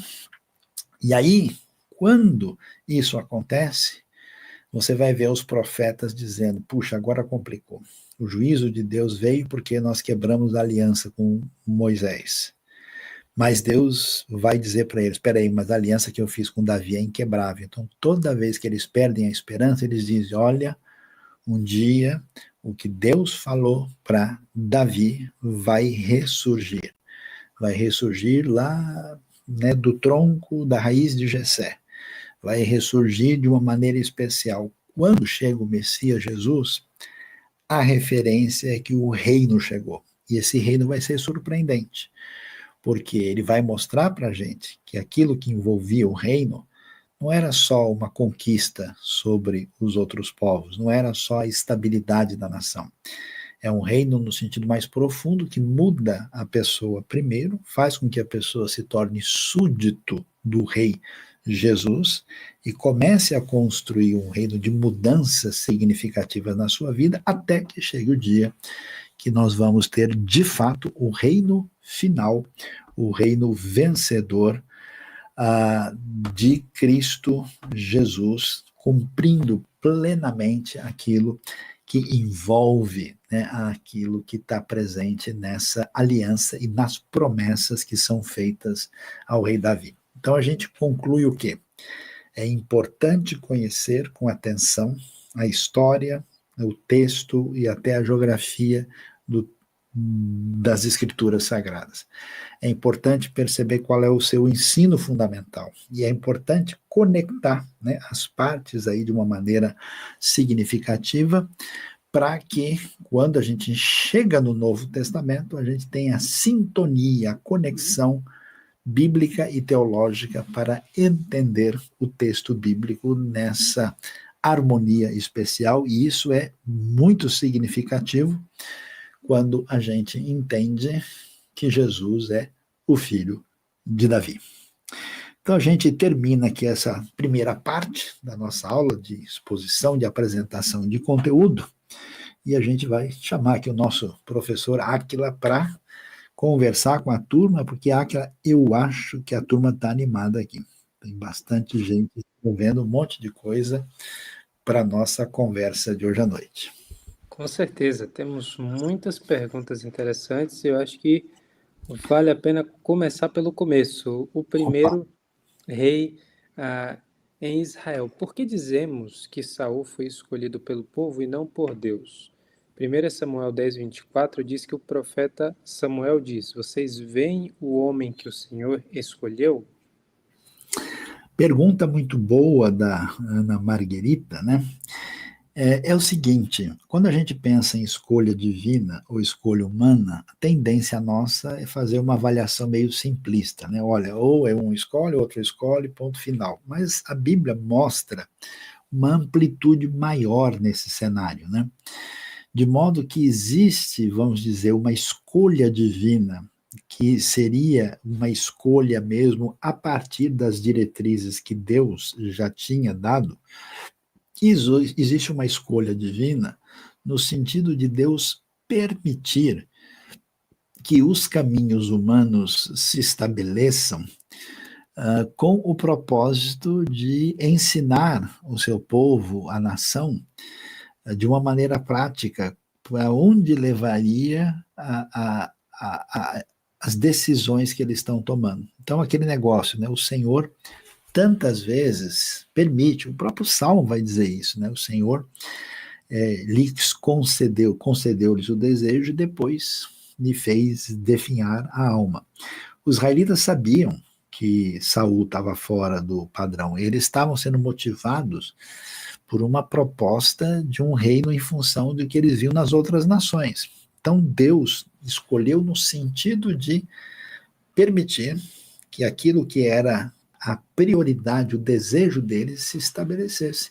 E aí, quando isso acontece, você vai ver os profetas dizendo, puxa, agora complicou. O juízo de Deus veio porque nós quebramos a aliança com Moisés. Mas Deus vai dizer para eles, espera aí, mas a aliança que eu fiz com Davi é inquebrável. Então, toda vez que eles perdem a esperança, eles dizem, olha, um dia o que Deus falou para Davi vai ressurgir. Vai ressurgir lá, né, do tronco, da raiz de Jessé. Vai ressurgir de uma maneira especial. Quando chega o Messias Jesus, a referência é que o reino chegou. E esse reino vai ser surpreendente, porque ele vai mostrar para a gente que aquilo que envolvia o reino não era só uma conquista sobre os outros povos, não era só a estabilidade da nação. É um reino no sentido mais profundo que muda a pessoa primeiro, faz com que a pessoa se torne súdito do rei Jesus e comece a construir um reino de mudanças significativas na sua vida, até que chegue o dia que nós vamos ter, de fato, o reino final, o reino vencedor de Cristo Jesus, cumprindo plenamente aquilo que envolve, né, aquilo que está presente nessa aliança e nas promessas que são feitas ao rei Davi. Então a gente conclui o quê? É importante conhecer com atenção a história, o texto e até a geografia das escrituras sagradas. É importante perceber qual é o seu ensino fundamental e é importante conectar, né, as partes aí de uma maneira significativa para que quando a gente chega no Novo Testamento a gente tenha a sintonia, a conexão bíblica e teológica para entender o texto bíblico nessa harmonia especial, e isso é muito significativo quando a gente entende que Jesus é o filho de Davi. Então a gente termina aqui essa primeira parte da nossa aula de exposição, de apresentação de conteúdo, e a gente vai chamar aqui o nosso professor Áquila para conversar com a turma, porque Áquila, eu acho que a turma está animada aqui. Tem bastante gente escrevendo um monte de coisa para a nossa conversa de hoje à noite. Com certeza, temos muitas perguntas interessantes e eu acho que vale a pena começar pelo começo. O primeiro rei em Israel. Por que dizemos que Saul foi escolhido pelo povo e não por Deus? 1 Samuel 10:24 diz que o profeta Samuel diz: vocês veem o homem que o Senhor escolheu? Pergunta muito boa da Ana Marguerita, né? É o seguinte, quando a gente pensa em escolha divina ou escolha humana, a tendência nossa é fazer uma avaliação meio simplista, né? Olha, ou é um escolhe, outro escolhe, ponto final. Mas a Bíblia mostra uma amplitude maior nesse cenário, né? De modo que existe, vamos dizer, uma escolha divina, que seria uma escolha mesmo a partir das diretrizes que Deus já tinha dado, que existe uma escolha divina no sentido de Deus permitir que os caminhos humanos se estabeleçam com o propósito de ensinar o seu povo, a nação, de uma maneira prática, para onde levaria as decisões que eles estão tomando. Então, aquele negócio, né? O Senhor tantas vezes permite, o próprio Salmo vai dizer isso, né? O Senhor lhes concedeu-lhes o desejo e depois lhe fez definhar a alma. Os israelitas sabiam que Saul estava fora do padrão, eles estavam sendo motivados por uma proposta de um reino em função do que eles viam nas outras nações. Então Deus escolheu no sentido de permitir que aquilo que era a prioridade, o desejo deles se estabelecesse.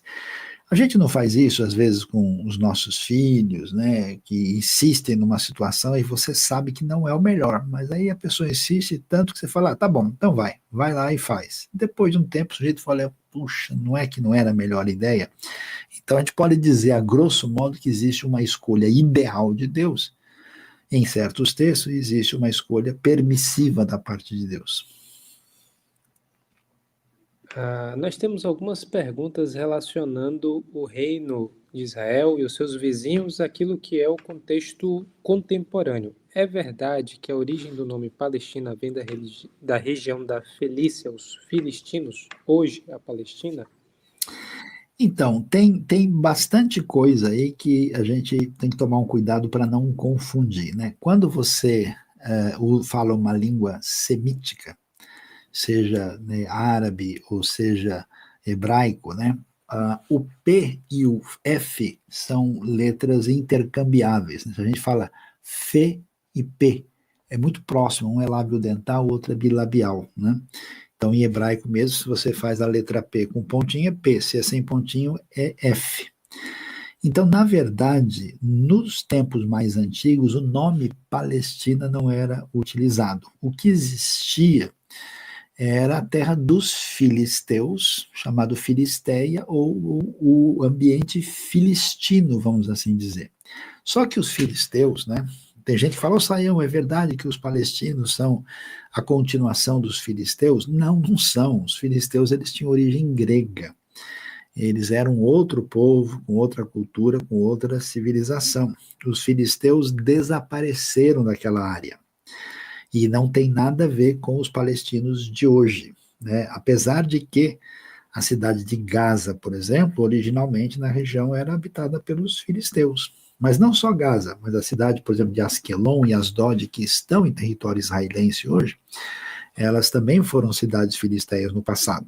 A gente não faz isso, às vezes, com os nossos filhos, né, que insistem numa situação e você sabe que não é o melhor, mas aí a pessoa insiste tanto que você fala, tá bom, então vai lá e faz. Depois de um tempo, o sujeito fala, puxa, não é que não era a melhor ideia? Então a gente pode dizer, a grosso modo, que existe uma escolha ideal de Deus. Em certos textos, existe uma escolha permissiva da parte de Deus. Nós temos algumas perguntas relacionando o reino de Israel e os seus vizinhos àquilo que é o contexto contemporâneo. É verdade que a origem do nome Palestina vem da região da Felícia, os filistinos, hoje a Palestina? Então, tem bastante coisa aí que a gente tem que tomar um cuidado para não confundir, né? Quando você fala uma língua semítica, seja, né, árabe ou seja hebraico, né? O P e o F são letras intercambiáveis. Né? Se a gente fala F e P, é muito próximo, um é lábio dental, o outro é bilabial, né? Então, em hebraico mesmo, se você faz a letra P com pontinho, é P, se é sem pontinho, é F. Então, na verdade, nos tempos mais antigos, o nome Palestina não era utilizado. O que existia era a terra dos filisteus, chamado Filisteia, ou o ambiente filistino, vamos assim dizer. Só que os filisteus, né? Tem gente que fala, Saião, é verdade que os palestinos são a continuação dos filisteus? Não, não são. Os filisteus, eles tinham origem grega. Eles eram outro povo, com outra cultura, com outra civilização. Os filisteus desapareceram daquela área. E não tem nada a ver com os palestinos de hoje, né? Apesar de que a cidade de Gaza, por exemplo, originalmente na região era habitada pelos filisteus. Mas não só Gaza, mas a cidade, por exemplo, de Asquelon e Asdod, que estão em território israelense hoje, elas também foram cidades filisteias no passado.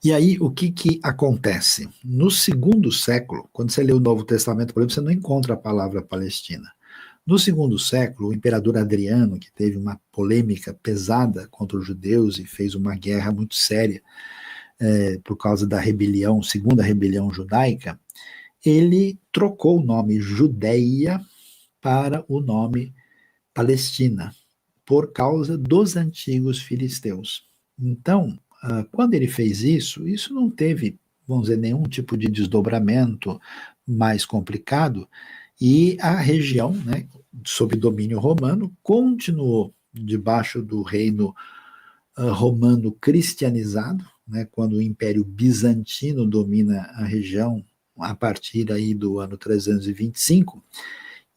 E aí, o que acontece? No segundo século, quando você lê o Novo Testamento, por exemplo, você não encontra a palavra Palestina. No segundo século, o imperador Adriano, que teve uma polêmica pesada contra os judeus e fez uma guerra muito séria por causa da rebelião, segunda rebelião judaica, ele trocou o nome Judéia para o nome Palestina, por causa dos antigos filisteus. Então, quando ele fez isso, isso não teve, vamos dizer, nenhum tipo de desdobramento mais complicado, e a região, né, sob domínio romano, continuou debaixo do reino romano cristianizado, né, quando o Império Bizantino domina a região a partir aí do ano 325,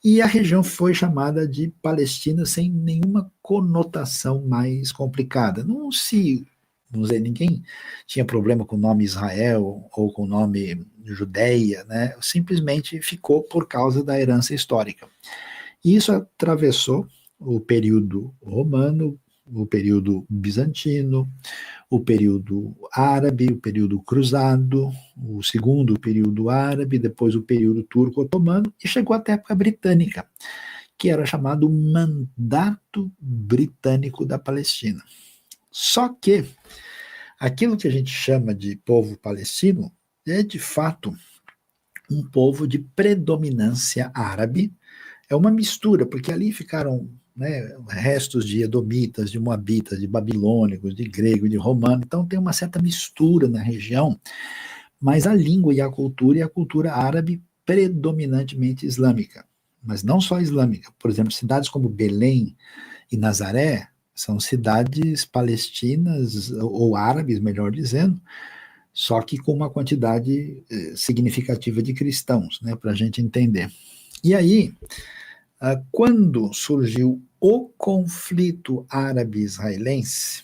e a região foi chamada de Palestina sem nenhuma conotação mais complicada. Não se, vamos dizer, ninguém tinha problema com o nome Israel ou com o nome Judeia, né? Simplesmente ficou por causa da herança histórica. E isso atravessou o período romano, o período bizantino, o período árabe, o período cruzado, o segundo período árabe, depois o período turco-otomano, e chegou até a época britânica, que era chamado Mandato Britânico da Palestina. Só que aquilo que a gente chama de povo palestino é, de fato, um povo de predominância árabe, é uma mistura, porque ali ficaram, né, restos de edomitas, de moabitas, de babilônicos, de grego, de romano, então tem uma certa mistura na região, mas a língua e a cultura árabe predominantemente islâmica, mas não só islâmica. Por exemplo, cidades como Belém e Nazaré são cidades palestinas, ou árabes, melhor dizendo, só que com uma quantidade significativa de cristãos, né, para a gente entender. E aí, quando surgiu o conflito árabe-israelense,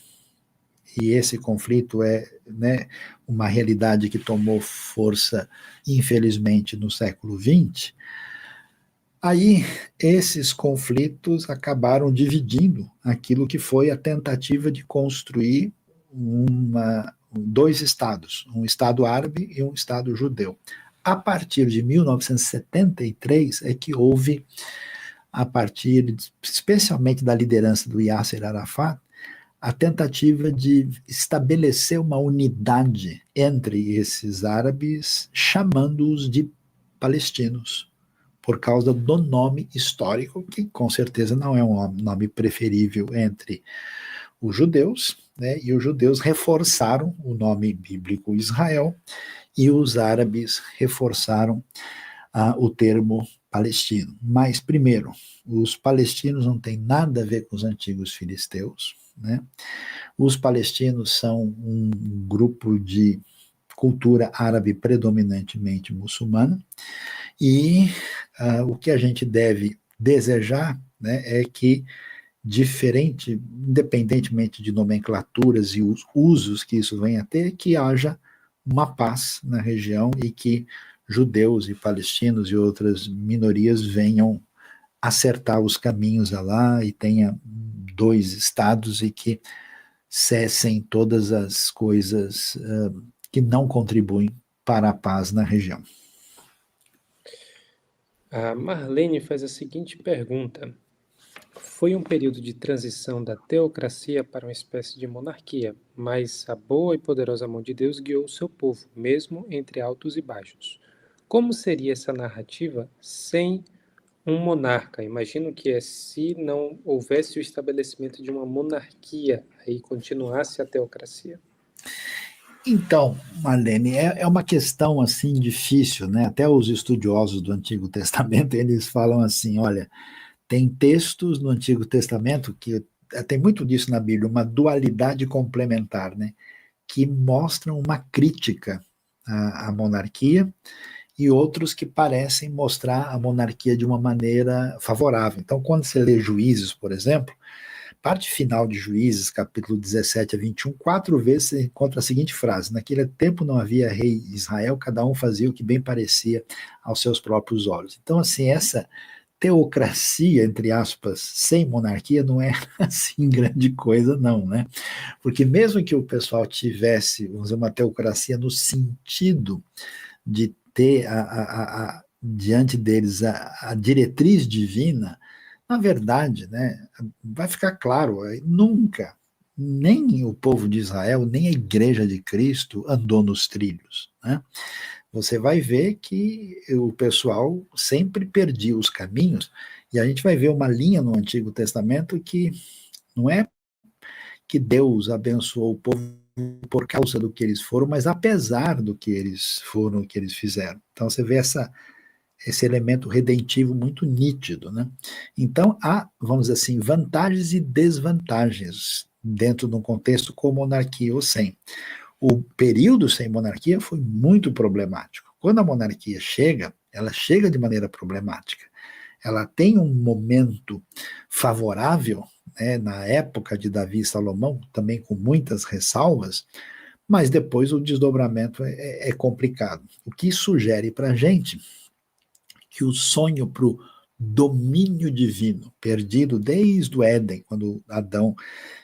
e esse conflito é, né, uma realidade que tomou força, infelizmente, no século XX, aí esses conflitos acabaram dividindo aquilo que foi a tentativa de construir dois estados, um estado árabe e um estado judeu. A partir de 1973 é que houve, a partir especialmente da liderança do Yasser Arafat, a tentativa de estabelecer uma unidade entre esses árabes, chamando-os de palestinos, por causa do nome histórico, que com certeza não é um nome preferível entre os judeus, né? E os judeus reforçaram o nome bíblico Israel, e os árabes reforçaram o termo palestino. Mas, primeiro, os palestinos não têm nada a ver com os antigos filisteus, né? Os palestinos são um grupo de cultura árabe predominantemente muçulmana, e o que a gente deve desejar, né, é que, independentemente de nomenclaturas e os usos que isso venha a ter, que haja uma paz na região e que judeus e palestinos e outras minorias venham acertar os caminhos lá e tenha dois estados e que cessem todas as coisas que não contribuem para a paz na região. A Marlene faz a seguinte pergunta: foi um período de transição da teocracia para uma espécie de monarquia, mas a boa e poderosa mão de Deus guiou o seu povo, mesmo entre altos e baixos. Como seria essa narrativa sem um monarca? Imagino que se não houvesse o estabelecimento de uma monarquia, aí continuasse a teocracia. Então, Marlene, é uma questão assim difícil, né? Até os estudiosos do Antigo Testamento, eles falam assim, olha, tem textos no Antigo Testamento que tem muito disso na Bíblia, uma dualidade complementar, né? Que mostram uma crítica à monarquia, e outros que parecem mostrar a monarquia de uma maneira favorável. Então, quando você lê Juízes, por exemplo, parte final de Juízes, capítulo 17 a 21, 4 vezes você encontra a seguinte frase: naquele tempo não havia rei em Israel, cada um fazia o que bem parecia aos seus próprios olhos. Então, assim, essa teocracia, entre aspas, sem monarquia, não é assim grande coisa, não, né? Porque mesmo que o pessoal tivesse, vamos dizer, uma teocracia no sentido de ter diante deles a diretriz divina, Na verdade, né, vai ficar claro, nunca, nem o povo de Israel, nem a igreja de Cristo andou nos trilhos, né? Você vai ver que o pessoal sempre perdia os caminhos, e a gente vai ver uma linha no Antigo Testamento que não é que Deus abençoou o povo por causa do que eles foram, mas apesar do que eles foram, o que eles fizeram. Então você vê esse elemento redentivo muito nítido, né? Então há, vamos dizer assim, vantagens e desvantagens dentro de um contexto com monarquia ou sem. O período sem monarquia foi muito problemático. Quando a monarquia chega, ela chega de maneira problemática. Ela tem um momento favorável, né, na época de Davi e Salomão, também com muitas ressalvas, mas depois o desdobramento é complicado. O que sugere para a gente que o sonho para o domínio divino, perdido desde o Éden, quando Adão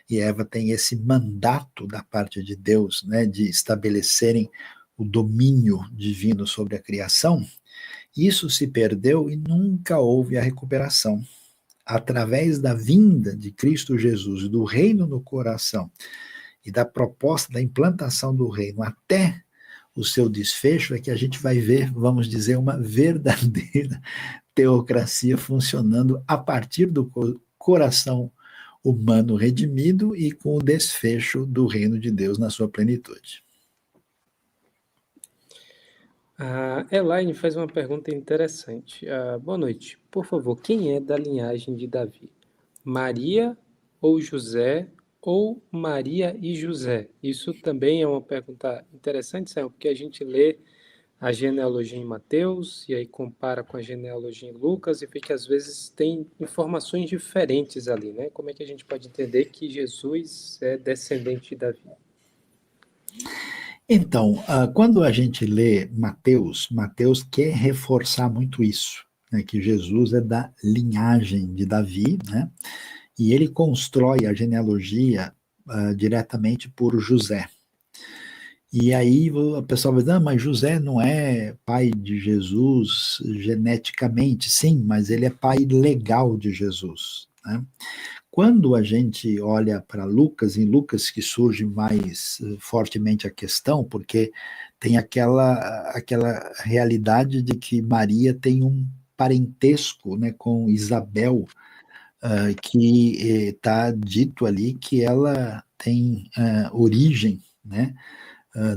e Eva têm esse mandato da parte de Deus, né, de estabelecerem o domínio divino sobre a criação, isso se perdeu e nunca houve a recuperação. Através da vinda de Cristo Jesus, do reino no coração e da proposta da implantação do reino até o seu desfecho, é que a gente vai ver, vamos dizer, uma verdadeira teocracia funcionando a partir do coração humano redimido e com o desfecho do reino de Deus na sua plenitude. A Elaine faz uma pergunta interessante. Boa noite. Por favor, quem é da linhagem de Davi? Maria ou José ou Maria e José? Isso também é uma pergunta interessante, Samuel, porque a gente lê a genealogia em Mateus e aí compara com a genealogia em Lucas e vê que às vezes tem informações diferentes ali, né? Como é que a gente pode entender que Jesus é descendente de Davi? Então, quando a gente lê Mateus, Mateus quer reforçar muito isso, né, que Jesus é da linhagem de Davi, né, e ele constrói a genealogia diretamente por José. E aí a pessoa vai dizer, mas José não é pai de Jesus geneticamente, sim, mas ele é pai legal de Jesus, né? Quando a gente olha para Lucas, em Lucas que surge mais fortemente a questão, porque tem aquela realidade de que Maria tem um parentesco, né, com Isabel, que está dito ali que ela tem origem, né,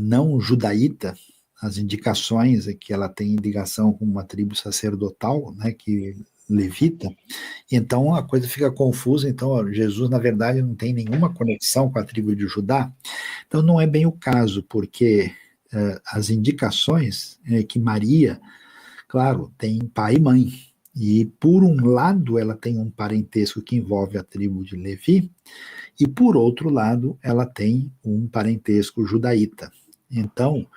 não judaíta. As indicações é que ela tem ligação com uma tribo sacerdotal, né, que levita. Então a coisa fica confusa. Então ó, Jesus na verdade não tem nenhuma conexão com a tribo de Judá. Então não é bem o caso, porque as indicações é que Maria, claro, tem pai e mãe. E por um lado ela tem um parentesco que envolve a tribo de Levi, e por outro lado ela tem um parentesco judaíta. Então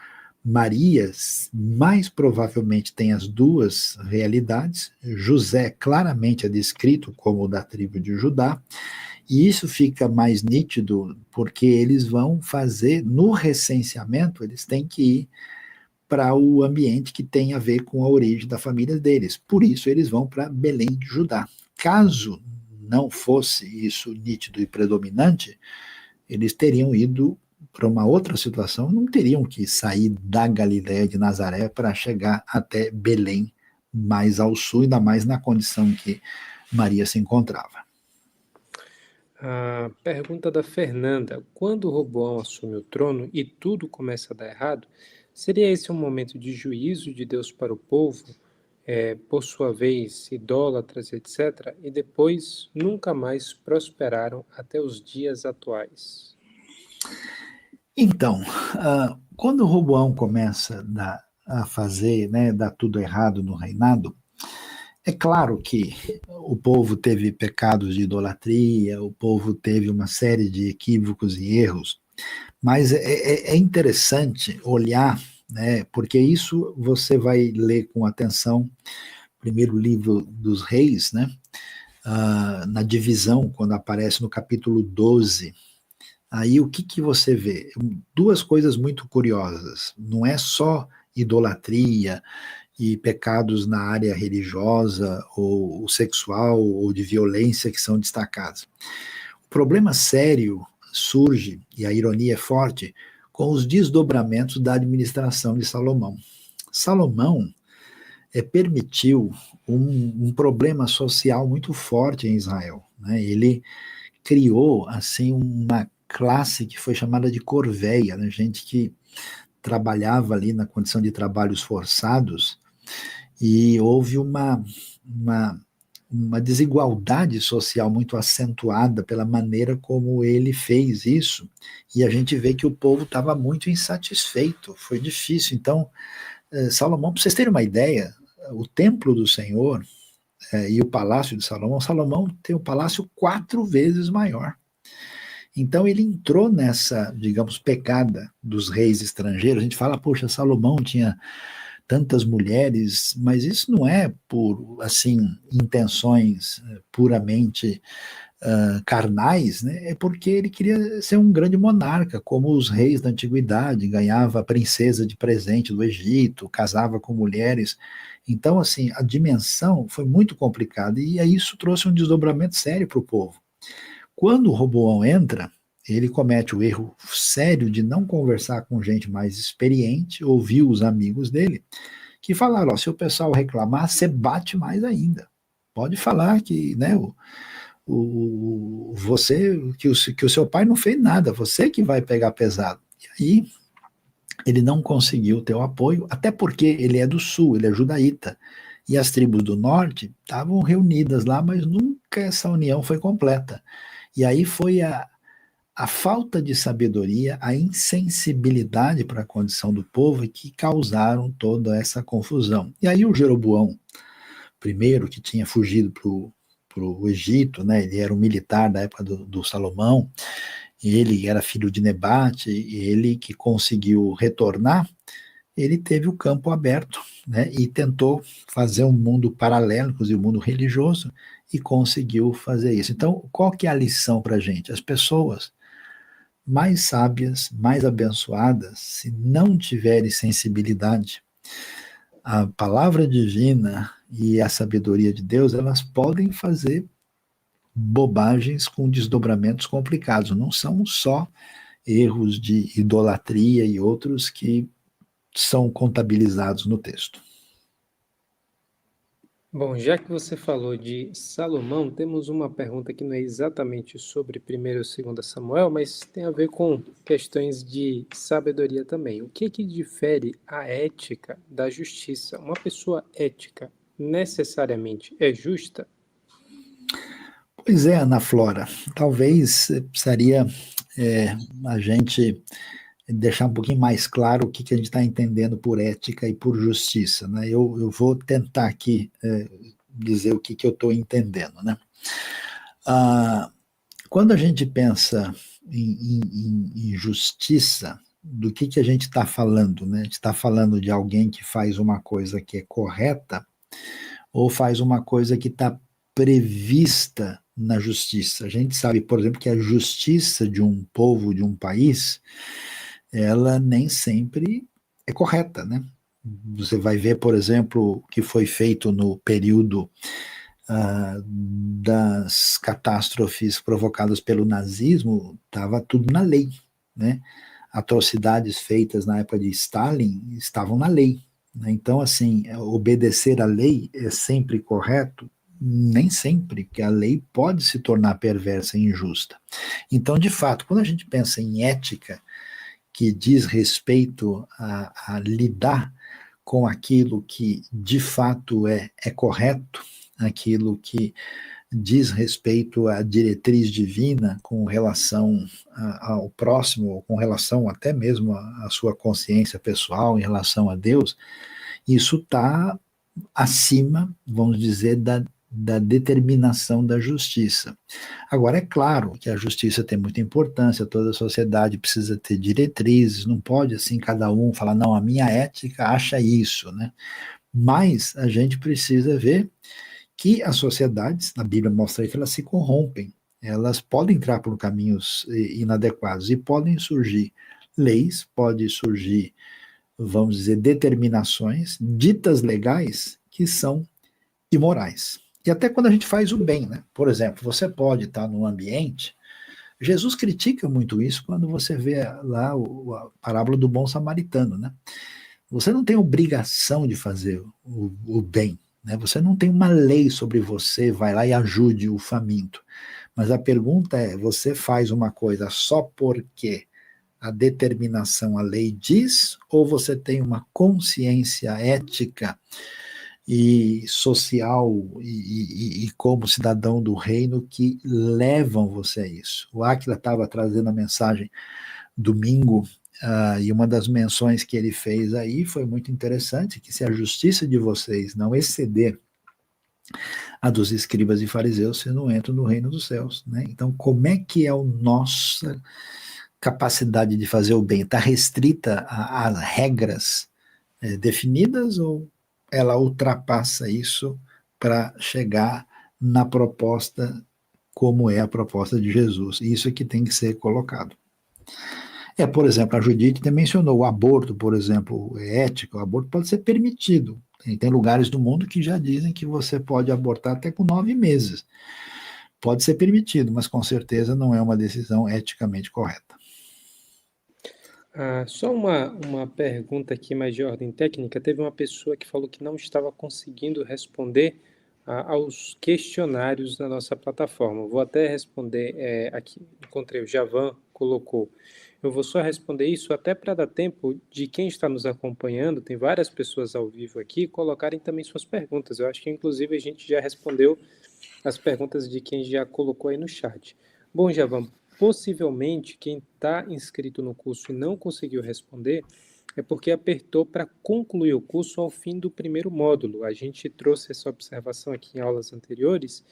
Maria mais provavelmente tem as duas realidades. José claramente é descrito como da tribo de Judá, e isso fica mais nítido porque eles vão fazer, no recenseamento, eles têm que ir para o ambiente que tem a ver com a origem da família deles. Por isso eles vão para Belém de Judá. Caso não fosse isso nítido e predominante, eles teriam ido para uma outra situação, não teriam que sair da Galiléia de Nazaré para chegar até Belém, mais ao sul, ainda mais na condição que Maria se encontrava. A pergunta da Fernanda: quando Roboão assume o trono e tudo começa a dar errado, seria esse um momento de juízo de Deus para o povo, por sua vez idólatras, etc., e depois nunca mais prosperaram até os dias atuais? Então, quando Roboão começa a fazer, né, dar tudo errado no reinado, é claro que o povo teve pecados de idolatria, o povo teve uma série de equívocos e erros, mas é interessante olhar, né, porque isso você vai ler com atenção, primeiro livro dos reis, né, na divisão, quando aparece no capítulo 12. Aí o que você vê? Duas coisas muito curiosas. Não é só idolatria e pecados na área religiosa ou sexual ou de violência que são destacados. O problema sério surge, e a ironia é forte, com os desdobramentos da administração de Salomão. Salomão permitiu um problema social muito forte em Israel, né? Ele criou assim uma classe que foi chamada de corveia, né? Gente que trabalhava ali na condição de trabalhos forçados, e houve uma desigualdade social muito acentuada pela maneira como ele fez isso, e a gente vê que o povo estava muito insatisfeito, foi difícil. Então, Salomão, para vocês terem uma ideia, o templo do Senhor e o palácio de Salomão, Salomão tem o palácio 4 vezes maior. Então ele entrou nessa, digamos, pegada dos reis estrangeiros. A gente fala, poxa, Salomão tinha tantas mulheres, mas isso não é por, assim, intenções puramente carnais, né? É porque ele queria ser um grande monarca, como os reis da antiguidade, ganhava a princesa de presente do Egito, casava com mulheres. Então, assim, a dimensão foi muito complicada, e isso trouxe um desdobramento sério para o povo. Quando o Roboão entra, ele comete o erro sério de não conversar com gente mais experiente, ouvir os amigos dele, que falaram, ó, se o pessoal reclamar, você bate mais ainda. Pode falar que, né, que o seu pai não fez nada, você que vai pegar pesado. E aí ele não conseguiu ter o apoio, até porque ele é do sul, ele é judaíta, e as tribos do norte estavam reunidas lá, mas nunca essa união foi completa. E aí foi a falta de sabedoria, a insensibilidade para a condição do povo que causaram toda essa confusão. E aí o Jeroboão, primeiro, que tinha fugido para o Egito, né, ele era um militar da época do Salomão, ele era filho de Nebate, ele que conseguiu retornar, ele teve o campo aberto, né, e tentou fazer um mundo paralelo, inclusive o um mundo religioso, e conseguiu fazer isso. Então, qual que é a lição para a gente? As pessoas mais sábias, mais abençoadas, se não tiverem sensibilidade, a palavra divina e a sabedoria de Deus, elas podem fazer bobagens com desdobramentos complicados. Não são só erros de idolatria e outros que são contabilizados no texto. Bom, já que você falou de Salomão, temos uma pergunta que não é exatamente sobre 1º ou 2 Samuel, mas tem a ver com questões de sabedoria também. O que difere a ética da justiça? Uma pessoa ética necessariamente é justa? Pois é, Ana Flora, talvez precisaria a gente deixar um pouquinho mais claro o que a gente está entendendo por ética e por justiça, né? Eu vou tentar aqui dizer o que eu estou entendendo, né? Quando a gente pensa em justiça, do que a gente está falando, né? A gente está falando de alguém que faz uma coisa que é correta ou faz uma coisa que está prevista na justiça. A gente sabe, por exemplo, que a justiça de um povo, de um país, ela nem sempre é correta, né? Você vai ver, por exemplo, o que foi feito no período das catástrofes provocadas pelo nazismo, estava tudo na lei, né? Atrocidades feitas na época de Stalin estavam na lei, né? Então, assim, obedecer à lei é sempre correto? Nem sempre, porque a lei pode se tornar perversa e injusta. Então, de fato, quando a gente pensa em ética, que diz respeito a lidar com aquilo que de fato é correto, aquilo que diz respeito à diretriz divina com relação ao próximo, com relação até mesmo à sua consciência pessoal, em relação a Deus, isso está acima, vamos dizer, da determinação da justiça. Agora, é claro que a justiça tem muita importância, toda a sociedade precisa ter diretrizes, não pode assim cada um falar, não, a minha ética acha isso, né? Mas a gente precisa ver que as sociedades, a Bíblia mostra aí que elas se corrompem, elas podem entrar por caminhos inadequados e podem surgir leis, pode surgir vamos dizer, determinações ditas legais que são imorais. E até quando a gente faz o bem, né? Por exemplo, você pode estar num ambiente. Jesus critica muito isso quando você vê lá a parábola do bom samaritano, né? Você não tem obrigação de fazer o bem, né? Você não tem uma lei sobre você, vai lá e ajude o faminto. Mas a pergunta é, você faz uma coisa só porque a determinação, a lei diz, ou você tem uma consciência ética e social e como cidadão do reino que levam você a isso? O Áquila estava trazendo a mensagem domingo, e uma das menções que ele fez aí foi muito interessante, que se a justiça de vocês não exceder a dos escribas e fariseus, vocês não entram no reino dos céus, né? Então, como é que é a nossa capacidade de fazer o bem? Está restrita a regras definidas ou ela ultrapassa isso para chegar na proposta como é a proposta de Jesus? Isso é que tem que ser colocado. Por exemplo, a Judite também mencionou o aborto, por exemplo, é ético, o aborto pode ser permitido. Tem lugares do mundo que já dizem que você pode abortar até com 9 meses. Pode ser permitido, mas com certeza não é uma decisão eticamente correta. Só uma pergunta aqui mais de ordem técnica. Teve uma pessoa que falou que não estava conseguindo responder aos questionários da nossa plataforma. Vou até responder aqui. Encontrei, o Javan colocou. Eu vou só responder isso até para dar tempo de quem está nos acompanhando, tem várias pessoas ao vivo aqui, colocarem também suas perguntas. Eu acho que, inclusive, a gente já respondeu as perguntas de quem já colocou aí no chat. Bom, Javan, possivelmente quem está inscrito no curso e não conseguiu responder é porque apertou para concluir o curso ao fim do primeiro módulo. A gente trouxe essa observação aqui em aulas anteriores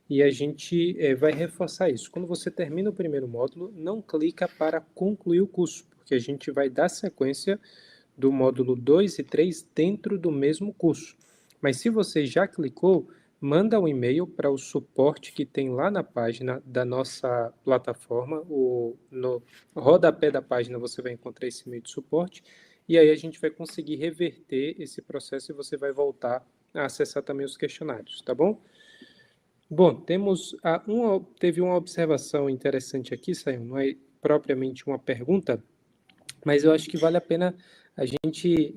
e a gente vai reforçar isso. Quando você termina o primeiro módulo, não clica para concluir o curso, porque a gente vai dar sequência do módulo 2 e 3 dentro do mesmo curso. Mas se você já clicou, manda um e-mail para o suporte que tem lá na página da nossa plataforma. No rodapé da página você vai encontrar esse e-mail de suporte e aí a gente vai conseguir reverter esse processo e você vai voltar a acessar também os questionários, tá bom? Bom, teve uma observação interessante aqui, Sayão, não é propriamente uma pergunta, mas eu acho que vale a pena a gente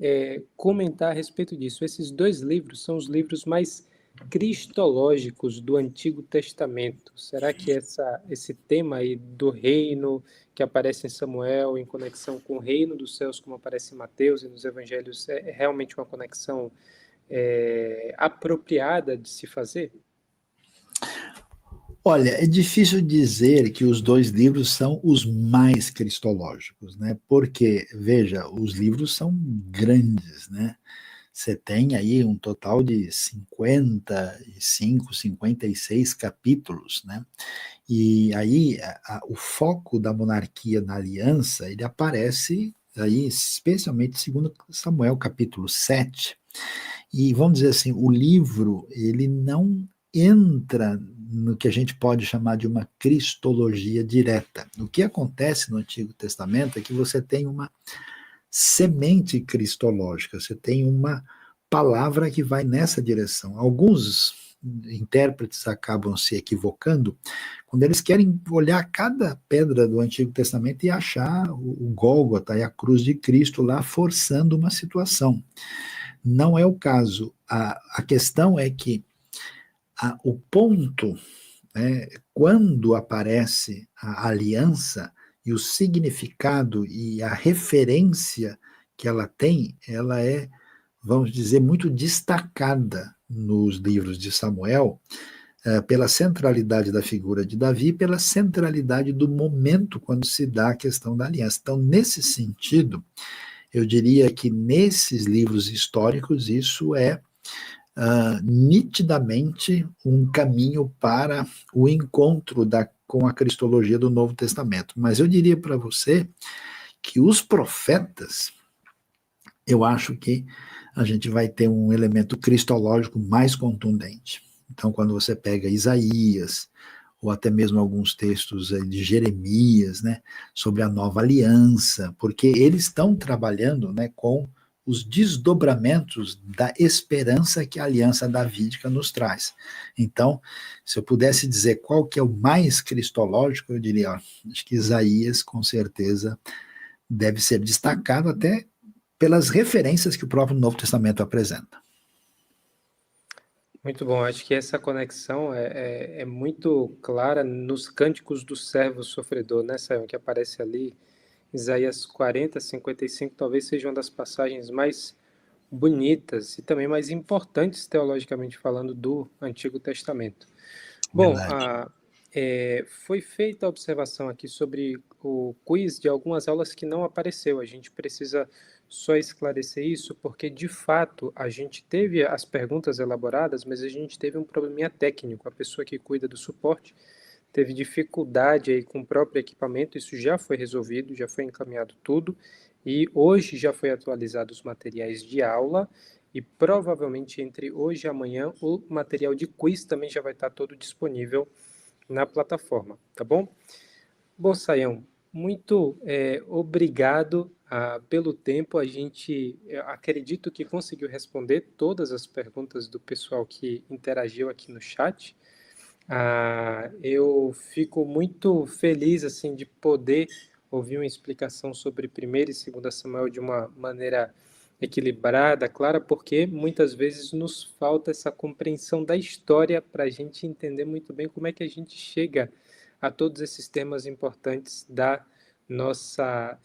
comentar a respeito disso. Esses 2 livros são os livros mais cristológicos do Antigo Testamento. Será que esse tema aí do reino que aparece em Samuel, em conexão com o reino dos céus, como aparece em Mateus e nos evangelhos, é realmente uma conexão apropriada de se fazer? Olha, é difícil dizer que os 2 livros são os mais cristológicos, né? Porque, veja, os livros são grandes, né? Você tem aí um total de 55, 56 capítulos, né? E aí o foco da monarquia na aliança, ele aparece aí especialmente segundo Samuel capítulo 7. E vamos dizer assim, o livro, ele não entra no que a gente pode chamar de uma cristologia direta. O que acontece no Antigo Testamento é que você tem uma semente cristológica, você tem uma palavra que vai nessa direção. Alguns intérpretes acabam se equivocando quando eles querem olhar cada pedra do Antigo Testamento e achar o Gólgota e a cruz de Cristo lá forçando uma situação. Não é o caso. A questão é que o ponto, né, quando aparece a aliança e o significado e a referência que ela tem, ela é, vamos dizer, muito destacada nos livros de Samuel, pela centralidade da figura de Davi, pela centralidade do momento quando se dá a questão da aliança. Então, nesse sentido, eu diria que nesses livros históricos isso é nitidamente um caminho para o encontro com a cristologia do Novo Testamento. Mas eu diria para você que os profetas, eu acho que a gente vai ter um elemento cristológico mais contundente. Então, quando você pega Isaías, ou até mesmo alguns textos de Jeremias, né, sobre a nova aliança, porque eles estão trabalhando, né, com os desdobramentos da esperança que a aliança davídica nos traz. Então, se eu pudesse dizer qual que é o mais cristológico, eu diria, ó, acho que Isaías, com certeza, deve ser destacado até pelas referências que o próprio Novo Testamento apresenta. Muito bom, acho que essa conexão é muito clara nos cânticos do servo sofredor, né, Sayão, que aparece ali, Isaías 40, 55, talvez seja uma das passagens mais bonitas e também mais importantes, teologicamente falando, do Antigo Testamento. Bom, Verdade. foi feita a observação aqui sobre o quiz de algumas aulas que não apareceu. A gente precisa só esclarecer isso, porque de fato a gente teve as perguntas elaboradas, mas a gente teve um probleminha técnico. A pessoa que cuida do suporte teve dificuldade aí com o próprio equipamento. Isso já foi resolvido, já foi encaminhado tudo, e hoje já foi atualizado os materiais de aula. E provavelmente entre hoje e amanhã o material de quiz também já vai estar todo disponível na plataforma, tá bom? Bom, Sayão, muito obrigado pelo tempo. A gente acredito que conseguiu responder todas as perguntas do pessoal que interagiu aqui no chat. Eu fico muito feliz assim de poder ouvir uma explicação sobre 1º e 2º Samuel de uma maneira equilibrada, clara, porque muitas vezes nos falta essa compreensão da história para a gente entender muito bem como é que a gente chega a todos esses temas importantes da nossa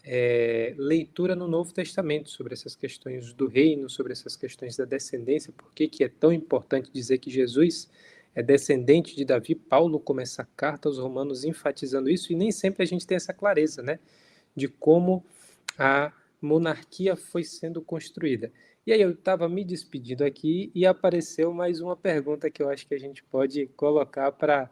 leitura no Novo Testamento, sobre essas questões do reino, sobre essas questões da descendência, por que é tão importante dizer que Jesus é descendente de Davi. Paulo começa a carta aos Romanos enfatizando isso, e nem sempre a gente tem essa clareza, né, de como a monarquia foi sendo construída. E aí eu estava me despedindo aqui e apareceu mais uma pergunta que eu acho que a gente pode colocar para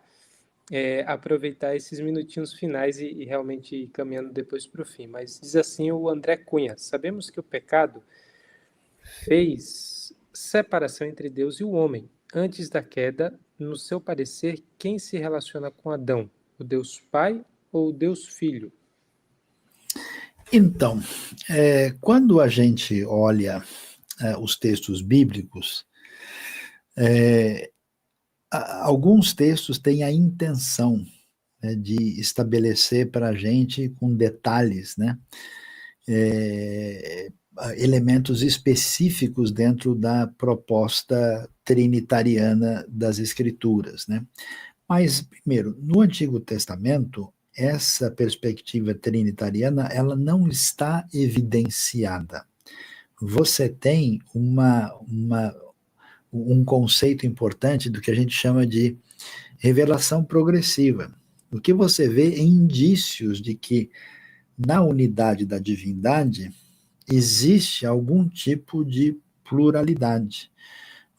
aproveitar esses minutinhos finais e realmente ir caminhando depois para o fim. Mas diz assim o André Cunha: sabemos que o pecado fez separação entre Deus e o homem. Antes da queda, no seu parecer, quem se relaciona com Adão? O Deus Pai ou o Deus Filho? Então, quando a gente olha os textos bíblicos, alguns textos têm a intenção, né, de estabelecer para a gente com detalhes, né, elementos específicos dentro da proposta trinitariana das Escrituras, né? Mas, primeiro, no Antigo Testamento, essa perspectiva trinitariana, ela não está evidenciada. Você tem um conceito importante do que a gente chama de revelação progressiva. O que você vê é indícios de que na unidade da divindade existe algum tipo de pluralidade.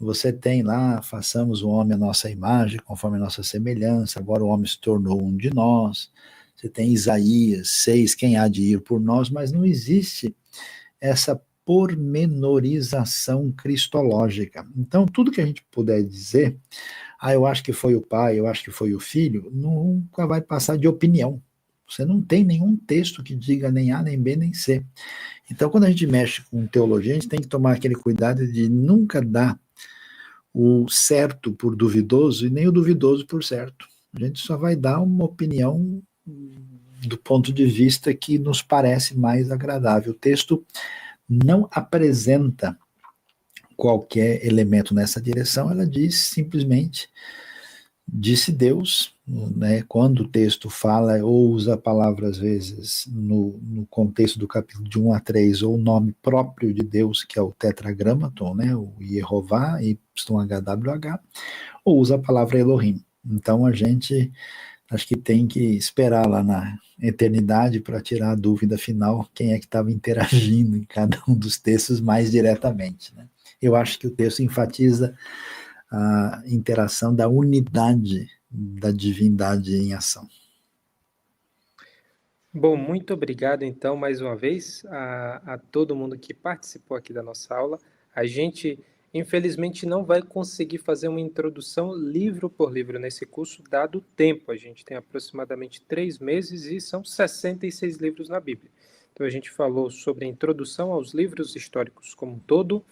Você tem lá, façamos o homem à nossa imagem, conforme a nossa semelhança, agora o homem se tornou um de nós. Você tem Isaías 6, quem há de ir por nós, mas não existe essa pormenorização cristológica. Então, tudo que a gente puder dizer, eu acho que foi o pai, eu acho que foi o filho, nunca vai passar de opinião. Você não tem nenhum texto que diga nem A, nem B, nem C. Então, quando a gente mexe com teologia, a gente tem que tomar aquele cuidado de nunca dar o certo por duvidoso e nem o duvidoso por certo. A gente só vai dar uma opinião do ponto de vista que nos parece mais agradável. O texto não apresenta qualquer elemento nessa direção, ela diz simplesmente, disse Deus, né? Quando o texto fala ou usa a palavra, às vezes, no contexto do capítulo de 1 a 3, ou o nome próprio de Deus, que é o tetragramaton, né? O Yehová, YHWH, ou usa a palavra Elohim. Então a gente acho que tem que esperar lá na eternidade para tirar a dúvida final quem é que estava interagindo em cada um dos textos mais diretamente, né? Eu acho que o texto enfatiza a interação da unidade da divindade em ação. Bom, muito obrigado então mais uma vez a todo mundo que participou aqui da nossa aula. A gente infelizmente não vai conseguir fazer uma introdução livro por livro nesse curso, dado o tempo. A gente tem aproximadamente 3 meses e são 66 livros na Bíblia. Então a gente falou sobre a introdução aos livros históricos como um todo,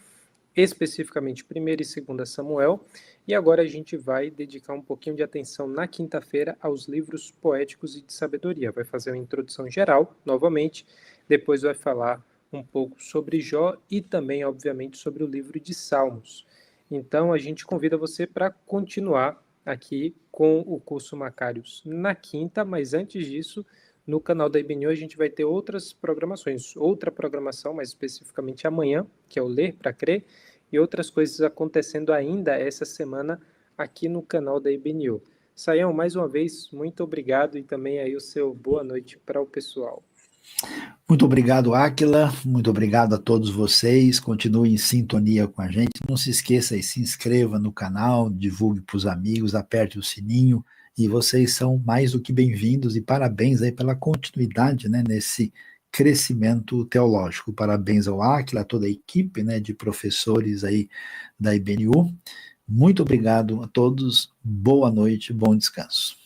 especificamente 1º e 2º Samuel, e agora a gente vai dedicar um pouquinho de atenção na quinta-feira aos livros poéticos e de sabedoria. Vai fazer uma introdução geral, novamente, depois vai falar um pouco sobre Jó e também, obviamente, sobre o livro de Salmos. Então a gente convida você para continuar aqui com o curso Macários na quinta, mas antes disso, no canal da IBNU a gente vai ter outras programações, outra programação, mais especificamente amanhã, que é o Ler para Crer, e outras coisas acontecendo ainda essa semana aqui no canal da IBNU. Sayão, mais uma vez, muito obrigado e também aí o seu boa noite para o pessoal. Muito obrigado, Áquila. Muito obrigado a todos vocês. Continue em sintonia com a gente. Não se esqueça e se inscreva no canal, divulgue para os amigos, aperte o sininho. E vocês são mais do que bem-vindos e parabéns aí pela continuidade, né, nesse crescimento teológico. Parabéns ao Áquila, a toda a equipe, né, de professores aí da IBNU. Muito obrigado a todos. Boa noite, bom descanso.